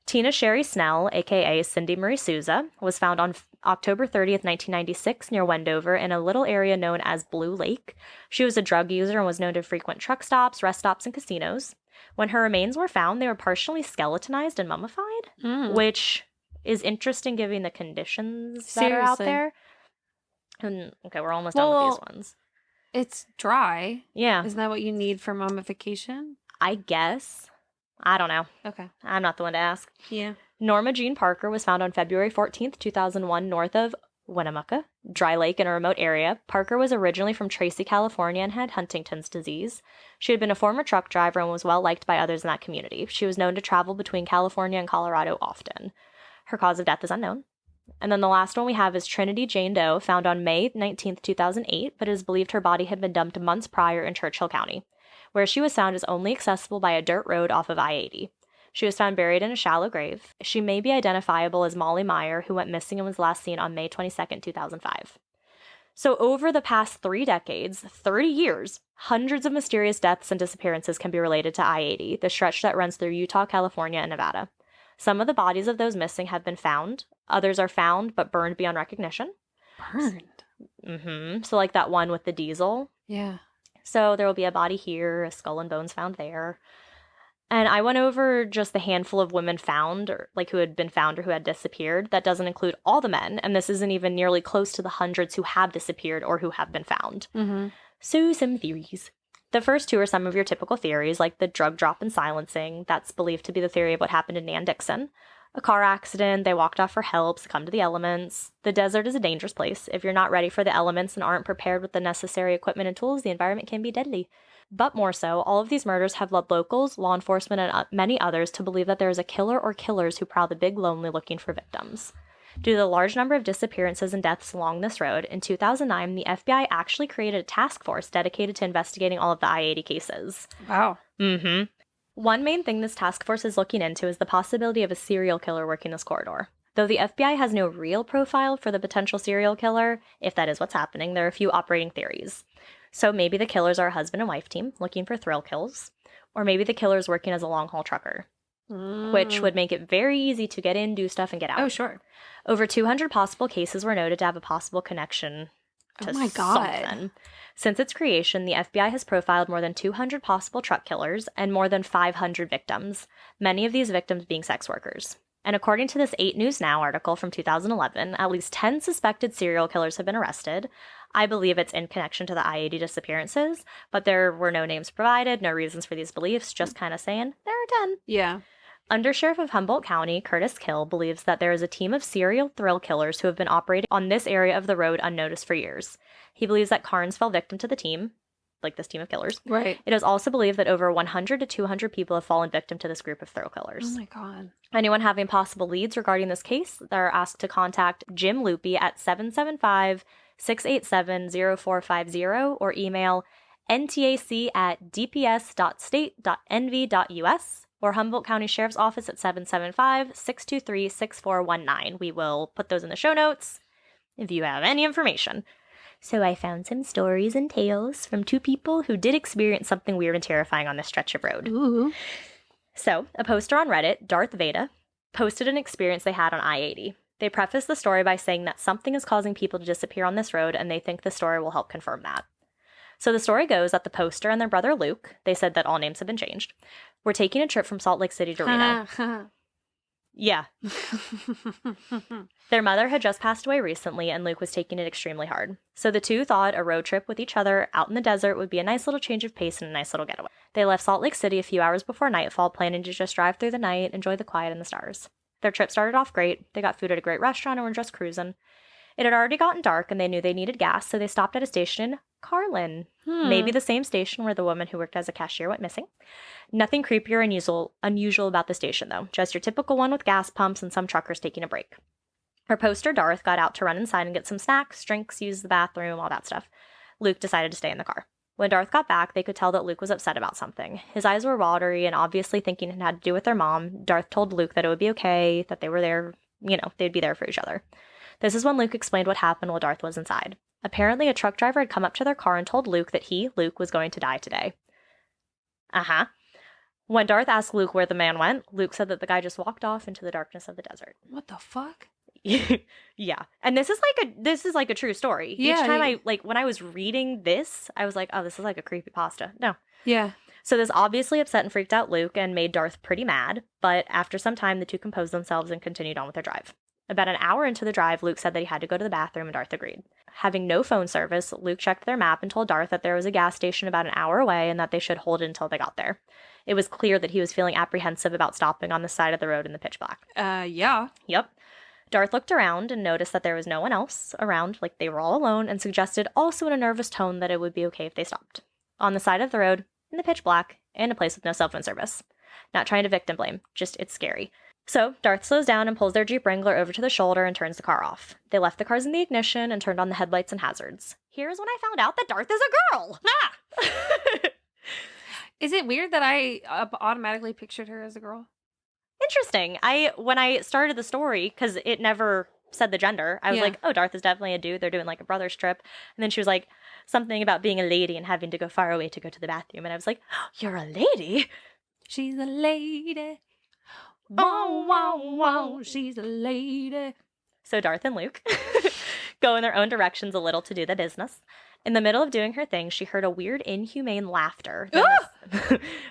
Tina Sherry Snell, a.k.a. Cindy Marie Souza, was found on October 30th, 1996 near Wendover in a little area known as Blue Lake. She was a drug user and was known to frequent truck stops, rest stops, and casinos. When her remains were found, they were partially skeletonized and mummified, which is interesting given the conditions that are out there. And, okay, we're almost done with these ones. It's dry. Yeah. Isn't that what you need for mummification? I guess. I don't know. Okay. I'm not the one to ask. Yeah. Norma Jean Parker was found on February 14th, 2001, north of Winnemucca, Dry Lake in a remote area. Parker was originally from Tracy, California, and had Huntington's disease. She had been a former truck driver and was well liked by others in that community. She was known to travel between California and Colorado often. Her cause of death is unknown. And then the last one we have is Trinity Jane Doe, found on May 19th, 2008, but it is believed her body had been dumped months prior in Churchill County. Where she was found is only accessible by a dirt road off of I-80. She was found buried in a shallow grave. She may be identifiable as Molly Meyer, who went missing and was last seen on May 22nd, 2005. So over the past 3 decades, 30 years, hundreds of mysterious deaths and disappearances can be related to I-80, the stretch that runs through Utah, California, and Nevada. Some of the bodies of those missing have been found. Others are found but burned beyond recognition. Burned? So like that one with the diesel. Yeah. So there will be a body here, a skull and bones found there. And I went over just the handful of women found, or like who had been found or who had disappeared. That doesn't include all the men, and this isn't even nearly close to the hundreds who have disappeared or who have been found. So some theories. The first 2 are some of your typical theories, like the drug drop and silencing. That's believed to be the theory of what happened to Nan Dixon. A car accident, they walked off for help, succumbed to the elements. The desert is a dangerous place. If you're not ready for the elements and aren't prepared with the necessary equipment and tools, the environment can be deadly. But more so, all of these murders have led locals, law enforcement, and many others to believe that there is a killer or killers who prowl the big lonely looking for victims. Due to the large number of disappearances and deaths along this road, in 2009, the FBI actually created a task force dedicated to investigating all of the I-80 cases. Wow. One main thing this task force is looking into is the possibility of a serial killer working this corridor. Though the FBI has no real profile for the potential serial killer, if that is what's happening, there are a few operating theories. So maybe the killers are a husband and wife team looking for thrill kills, or maybe the killer is working as a long-haul trucker, which would make it very easy to get in, do stuff, and get out. Oh, sure. Over 200 possible cases were noted to have a possible connection to Oh my God. something. Since its creation, the FBI has profiled more than 200 possible truck killers and more than 500 victims, many of these victims being sex workers. And according to this 8 News Now article from 2011, at least 10 suspected serial killers have been arrested. I believe it's in connection to the I-80 disappearances, but there were no names provided, no reasons for these beliefs, just kind of saying, there are 10. Yeah. Undersheriff of Humboldt County, Curtis Kill, believes that there is a team of serial thrill killers who have been operating on this area of the road unnoticed for years. He believes that Carnes fell victim to the team, like this team of killers. Right. It is also believed that over 100 to 200 people have fallen victim to this group of thrill killers. Oh my God. Anyone having possible leads regarding this case, they're asked to contact Jim Loopy at 775-687-0450 or email ntac@dps.state.nv.us or Humboldt County Sheriff's Office at 775-623-6419. We will put those in the show notes if you have any information. So I found some stories and tales from 2 people who did experience something weird and terrifying on this stretch of road. Ooh. So, a poster on Reddit, Darth Veda, posted an experience they had on I-80. They preface the story by saying that something is causing people to disappear on this road, and they think the story will help confirm that. So the story goes that the poster and their brother Luke, they said that all names have been changed, were taking a trip from Salt Lake City to Reno. Yeah. Their mother had just passed away recently, and Luke was taking it extremely hard. So the 2 thought a road trip with each other out in the desert would be a nice little change of pace and a nice little getaway. They left Salt Lake City a few hours before nightfall, planning to just drive through the night, enjoy the quiet and the stars. Their trip started off great. They got food at a great restaurant and were just cruising. It had already gotten dark, and they knew they needed gas, so they stopped at a station in Carlin. Maybe the same station where the woman who worked as a cashier went missing. Nothing creepier or unusual about the station, though. Just your typical one with gas pumps and some truckers taking a break. Her poster, Darth, got out to run inside and get some snacks, drinks, use the bathroom, all that stuff. Luke decided to stay in the car. When Darth got back, they could tell that Luke was upset about something. His eyes were watery and obviously thinking it had to do with their mom. Darth told Luke that it would be okay, that they were there, they'd be there for each other. This is when Luke explained what happened while Darth was inside. Apparently, a truck driver had come up to their car and told Luke that he, Luke, was going to die today. Uh-huh. When Darth asked Luke where the man went, Luke said that the guy just walked off into the darkness of the desert. What the fuck? Yeah. And this is like a true story. Yeah, Each time when I was reading this, I was like, oh, this is like a creepypasta. No. Yeah. So this obviously upset and freaked out Luke and made Darth pretty mad, but after some time, the 2 composed themselves and continued on with their drive. About an hour into the drive, Luke said that he had to go to the bathroom, and Darth agreed. Having no phone service, Luke checked their map and told Darth that there was a gas station about an hour away and that they should hold it until they got there. It was clear that he was feeling apprehensive about stopping on the side of the road in the pitch black. Yeah. Yep. Darth looked around and noticed that there was no one else around, like they were all alone, and suggested, also in a nervous tone, that it would be okay if they stopped. On the side of the road, in the pitch black, in a place with no cell phone service. Not trying to victim blame, just it's scary. So, Darth slows down and pulls their Jeep Wrangler over to the shoulder and turns the car off. They left the cars in the ignition and turned on the headlights and hazards. Here's when I found out that Darth is a girl! Ah! Is it weird that I automatically pictured her as a girl? Interesting. When I started the story, because it never said the gender, I was like, oh, Darth is definitely a dude. They're doing like a brother's trip. And then she was like, something about being a lady and having to go far away to go to the bathroom. And I was like, oh, you're a lady? She's a lady. Wow, wow, wow, she's a lady. So Darth and Luke go in their own directions a little to do the business. In the middle of doing her thing, she heard a weird, inhumane laughter.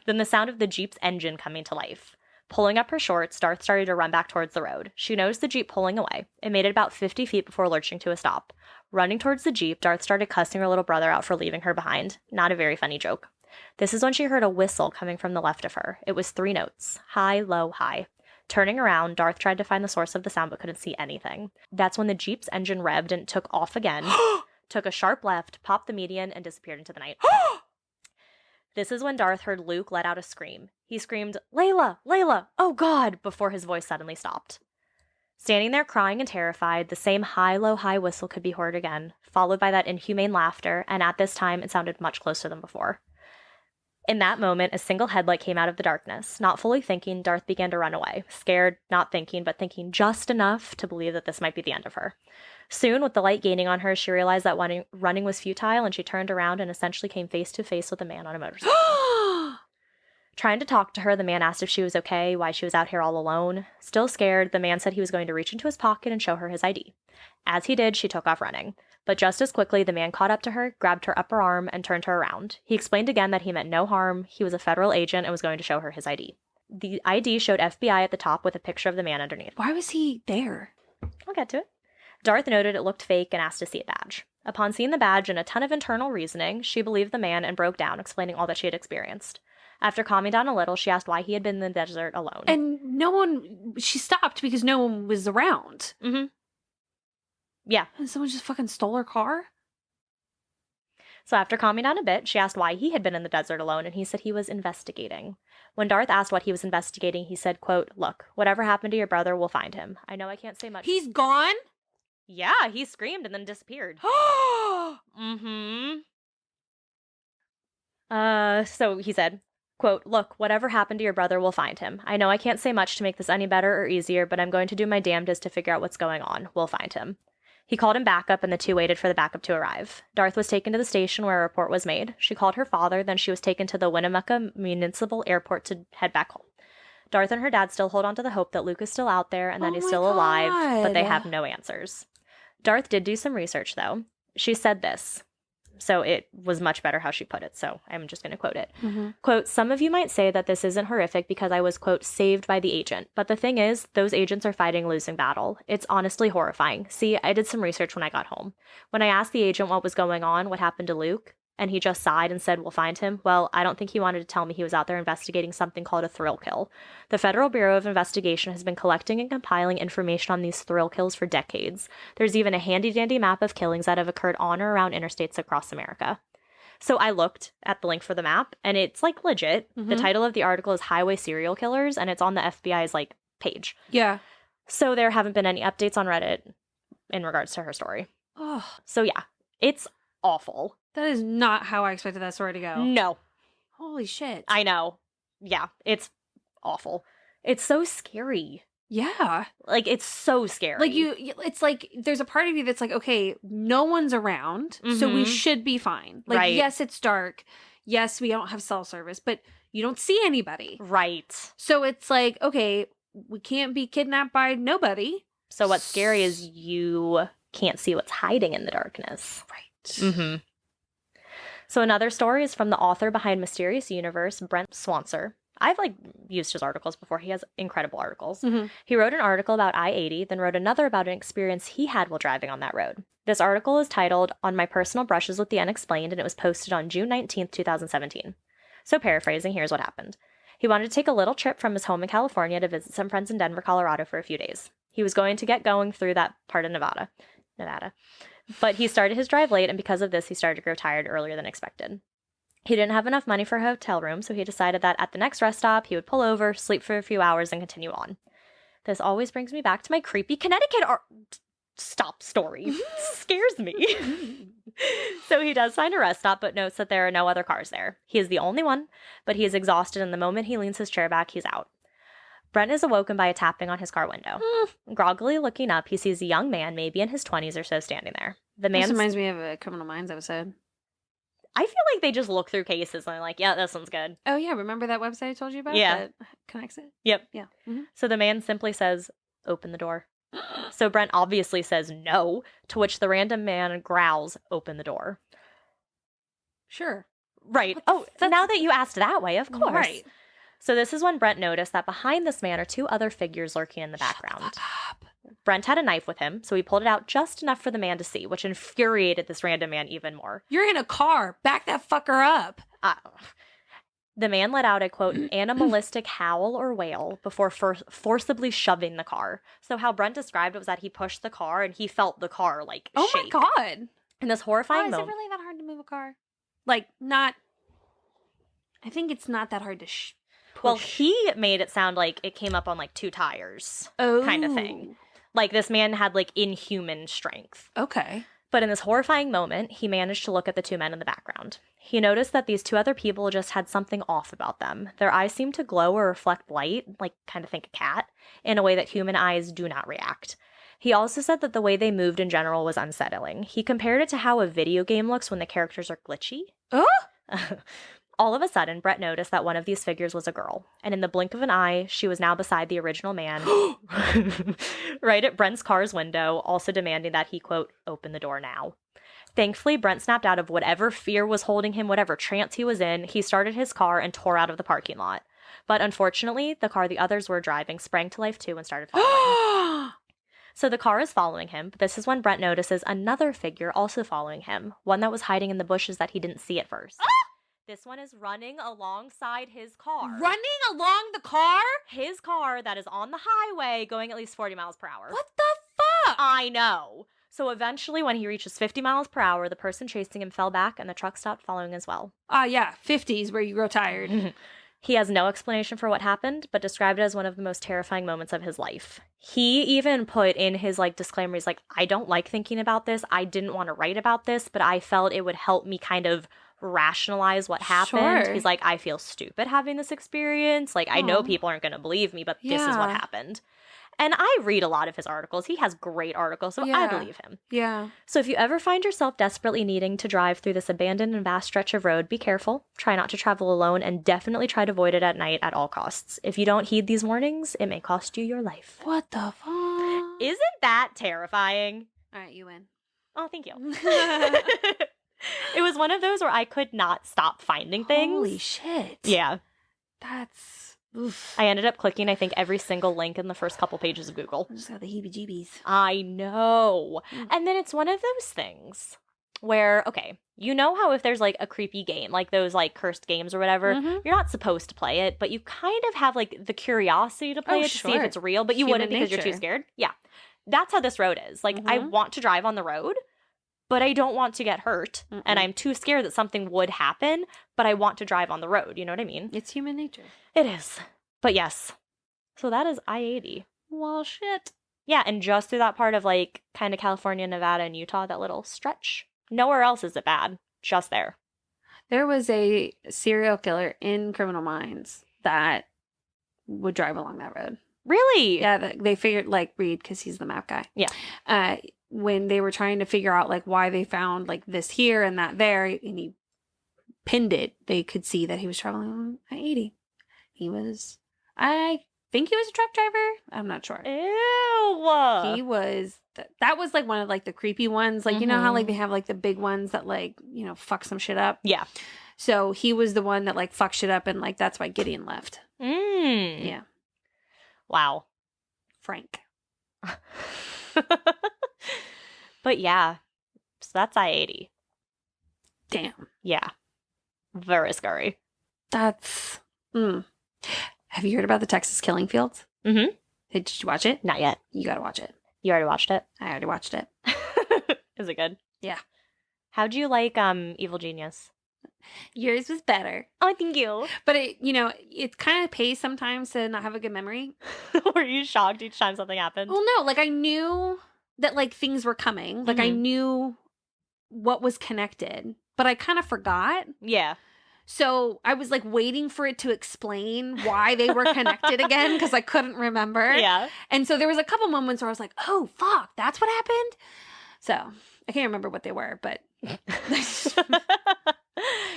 Then the sound of the Jeep's engine coming to life. Pulling up her shorts, Darth started to run back towards the road. She noticed the Jeep pulling away. It made it about 50 feet before lurching to a stop. Running towards the Jeep, Darth started cussing her little brother out for leaving her behind. Not a very funny joke. This is when she heard a whistle coming from the left of her. It was 3 notes. High, low, high. Turning around, Darth tried to find the source of the sound but couldn't see anything. That's when the Jeep's engine revved and took off again, took a sharp left, popped the median, and disappeared into the night. This is when Darth heard Luke let out a scream. He screamed, "Layla! Layla! Oh God!" before his voice suddenly stopped. Standing there crying and terrified, the same high, low, high whistle could be heard again, followed by that inhumane laughter, and at this time it sounded much closer than before. In that moment, a single headlight came out of the darkness. Not fully thinking, Darth began to run away. Scared, not thinking, but thinking just enough to believe that this might be the end of her. Soon, with the light gaining on her, she realized that running was futile, and she turned around and essentially came face to face with a man on a motorcycle. Trying to talk to her, the man asked if she was okay, why she was out here all alone. Still scared, the man said he was going to reach into his pocket and show her his ID. As he did, she took off running. But just as quickly, the man caught up to her, grabbed her upper arm, and turned her around. He explained again that he meant no harm, he was a federal agent and was going to show her his ID. The ID showed FBI at the top with a picture of the man underneath. Why was he there? I'll get to it. Darth noted it looked fake and asked to see a badge. Upon seeing the badge and a ton of internal reasoning, she believed the man and broke down, explaining all that she had experienced. After calming down a little, she asked why he had been in the desert alone. And she stopped because no one was around. Mm-hmm. Yeah. And someone just fucking stole her car? So after calming down a bit, she asked why he had been in the desert alone, and he said he was investigating. When Darth asked what he was investigating, he said, quote, "Look, whatever happened to your brother, we'll find him. I know I can't say much." He's gone? Yeah, he screamed and then disappeared. So he said, quote, "Look, whatever happened to your brother, we'll find him. I know I can't say much to make this any better or easier, but I'm going to do my damnedest to figure out what's going on. We'll find him." He called him backup, and the two waited for the backup to arrive. Darth was taken to the station where a report was made. She called her father, then she was taken to the Winnemucca Municipal Airport to head back home. Darth and her dad still hold on to the hope that Luke is still out there and that he's still alive, but they have no answers. Darth did do some research, though. She said this. So it was much better how she put it, so I'm just going to quote it. Mm-hmm. Quote, "Some of you might say that this isn't horrific because I was, quote, saved by the agent. But the thing is, those agents are fighting a losing battle. It's honestly horrifying. See, I did some research when I got home. When I asked the agent what was going on, what happened to Luke, and he just sighed and said, we'll find him, well, I don't think he wanted to tell me he was out there investigating something called a thrill kill. The Federal Bureau of Investigation has been collecting and compiling information on these thrill kills for decades. There's even a handy-dandy map of killings that have occurred on or around interstates across America." So I looked at the link for the map, and it's, like, legit. Mm-hmm. The title of the article is Highway Serial Killers, and it's on the FBI's, like, page. Yeah. So there haven't been any updates on Reddit in regards to her story. Oh, So yeah, it's awful. that is not how I expected that story to go. No. Holy shit. I know. Yeah, it's awful. It's so scary. Yeah. Like, it's so scary. Like, it's like, there's a part of you that's like, okay, no one's around, so we Mhm. should be fine. Like, Right. yes, it's dark. Yes, we don't have cell service, but you don't see anybody. Right. So it's like, okay, we can't be kidnapped by nobody. So what's scary is you can't see what's hiding in the darkness. Right. Mm-hmm. So another story is from the author behind Mysterious Universe, Brent Swanser. I've, like, used his articles before. He has incredible articles. Mhm. He wrote an article about I-80, then wrote another about an experience he had while driving on that road. This article is titled On My Personal Brushes with the Unexplained, and it was posted on June 19th, 2017. So paraphrasing, here's what happened. He wanted to take a little trip from his home in California to visit some friends in Denver, Colorado for a few days. He was going to get going through that part of Nevada. But he started his drive late, and because of this, he started to grow tired earlier than expected. He didn't have enough money for a hotel room, so he decided that at the next rest stop, he would pull over, sleep for a few hours, and continue on. This always brings me back to my creepy Connecticut stop story. Scares me. So he does find a rest stop, but notes that there are no other cars there. He is the only one, but he is exhausted, and the moment he leans his chair back, he's out. Brent is awoken by a tapping on his car window. Groggily looking up, he sees a young man, maybe in his 20s or so, standing there. The man This reminds me of a Criminal Minds episode. I feel like they just look through cases and they're like, yeah, this one's good. Oh, yeah. Remember that website I told you about? Yeah. That connects it? Yep. Yeah. Mm-hmm. So the man simply says, open the door. So Brent obviously says no, to which the random man growls, open the door. Sure. Right. What the Oh, now that you asked that way, of course. Right. So this is when Brent noticed that behind this man are two other figures lurking in the background. Shut the fuck up. Brent had a knife with him, so he pulled it out just enough for the man to see, which infuriated this random man even more. You're in a car. Back that fucker up. The man let out a, quote, animalistic howl or wail before forcibly shoving the car. So how Brent described it was that he pushed the car and he felt the car, like, Oh shake. my God. In this Why horrifying is it moment. really that hard to move a car? Like, not. I think it's not that hard to push. Well, he made it sound like it came up on, like, two tires kind of thing. Like, this man had, like, inhuman strength. Okay. But in this horrifying moment, he managed to look at the two men in the background. He noticed that these two other people just had something off about them. Their eyes seemed to glow or reflect light, like kind of think a cat, in a way that human eyes do not react. He also said that the way they moved in general was unsettling. He compared it to how a video game looks when the characters are glitchy. Oh? All of a sudden, Brett noticed that one of these figures was a girl, and in the blink of an eye, she was now beside the original man, right at Brent's car's window, also demanding that he, quote, open the door now. Thankfully, Brent snapped out of whatever fear was holding him, whatever trance he was in. He started his car and tore out of the parking lot. But unfortunately, the car the others were driving sprang to life too and started following. So the car is following him, but this is when Brent notices another figure also following him, one that was hiding in the bushes that he didn't see at first. This one is running alongside his car. Running along the car? His car that is on the highway going at least 40 miles per hour. What the fuck? I know. So eventually, when he reaches 50 miles per hour, the person chasing him fell back and the truck stopped following as well. Yeah, 50s where you grow tired. He has no explanation for what happened, but described it as one of the most terrifying moments of his life. He even put in his disclaimer, he's like, I don't like thinking about this. I didn't want to write about this, but I felt it would help me kind of rationalize what happened. Sure. He's like, I feel stupid having this experience. I know people aren't going to believe me, but this is what happened. And I read a lot of his articles. He has great articles, so I believe him. Yeah. So if you ever find yourself desperately needing to drive through this abandoned and vast stretch of road, be careful. Try not to travel alone, and definitely try to avoid it at night at all costs. If you don't heed these warnings, it may cost you your life. What the fuck? Isn't that terrifying? All right, you win. Oh, thank you. It was one of those where I could not stop finding things. Holy shit. Yeah. That's... Oof. I ended up clicking, I think, every single link in the first couple pages of Google. I just got the heebie-jeebies. I know. And then it's one of those things where, okay, you know how if there's a creepy game, those cursed games or whatever, you're not supposed to play it, but you kind of have the curiosity to play it to see if it's real, but you wouldn't because you're too scared. Yeah. That's how this road is. I want to drive on the road, but I don't want to get hurt, and I'm too scared that something would happen, but I want to drive on the road. You know what I mean? It's human nature. It is. But yes. So that is I-80. Well, shit. Yeah, and just through that part of kind of California, Nevada, and Utah, that little stretch. Nowhere else is it bad. Just there. There was a serial killer in Criminal Minds that would drive along that road. Really? Yeah, they figured, Reed, because he's the map guy. Yeah. When they were trying to figure out, why they found, this here and that there, and he pinned it, they could see that he was traveling on I-80. I think he was a truck driver. I'm not sure. Ew. He was, that was, one of, the creepy ones. You know how, they have, the big ones that, fuck some shit up? Yeah. So he was the one that, fucked shit up, and, that's why Gideon left. Yeah. Wow. Frank. But yeah, so that's I-80. Damn. Yeah. Very scary. That's... Have you heard about the Texas killing fields? Mm-hmm. Did you watch it? Not yet. You gotta watch it. You already watched it? I already watched it. Is it good? Yeah. How'd you like Evil Genius? Yours was better. Oh, thank you. But it kind of pays sometimes to not have a good memory. Were you shocked each time something happened? Well, no. I knew that, things were coming. I knew what was connected. But I kind of forgot. Yeah. So I was, waiting for it to explain why they were connected again because I couldn't remember. Yeah. And so there was a couple moments where I was like, oh, fuck, that's what happened? So I can't remember what they were, but...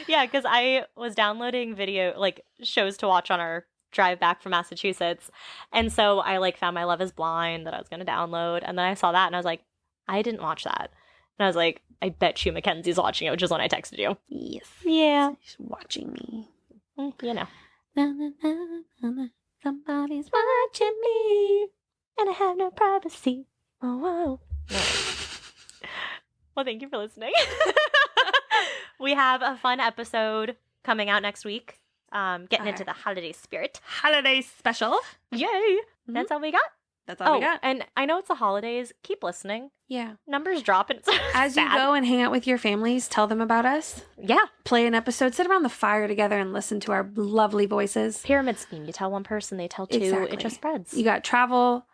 Yeah, because I was downloading shows to watch on our drive back from Massachusetts. And so I found My Love is Blind that I was going to download. And then I saw that and I was like, I didn't watch that. And I was like, I bet you Mackenzie's watching it, which is when I texted you. Yes. Yeah. She's watching me. You know. Na, na, na, na, na. Somebody's watching me. And I have no privacy. Oh, whoa. No. Well, thank you for listening. We have a fun episode coming out next week. Getting into the holiday spirit. Holiday special. Yay. Mm-hmm. That's all we got. That's all we got. And I know it's the holidays. Keep listening. Yeah. Numbers drop. And it's As sad. you go and hang out with your families, tell them about us. Yeah. Play an episode. Sit around the fire together and listen to our lovely voices. Pyramid scheme. You tell one person, they tell two. Exactly. It just spreads. You got travel.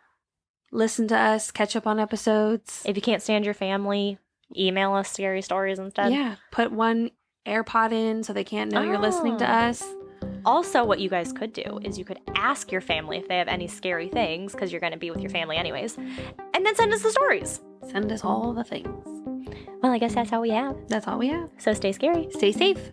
Listen to us. Catch up on episodes. If you can't stand your family, email us scary stories instead. Yeah. Put one AirPod in so they can't know you're listening to us. Also, what you guys could do is you could ask your family if they have any scary things, because you're going to be with your family anyways, and then send us the stories. Send us all the things. Well, I guess that's all we have. That's all we have. So stay scary. Stay safe.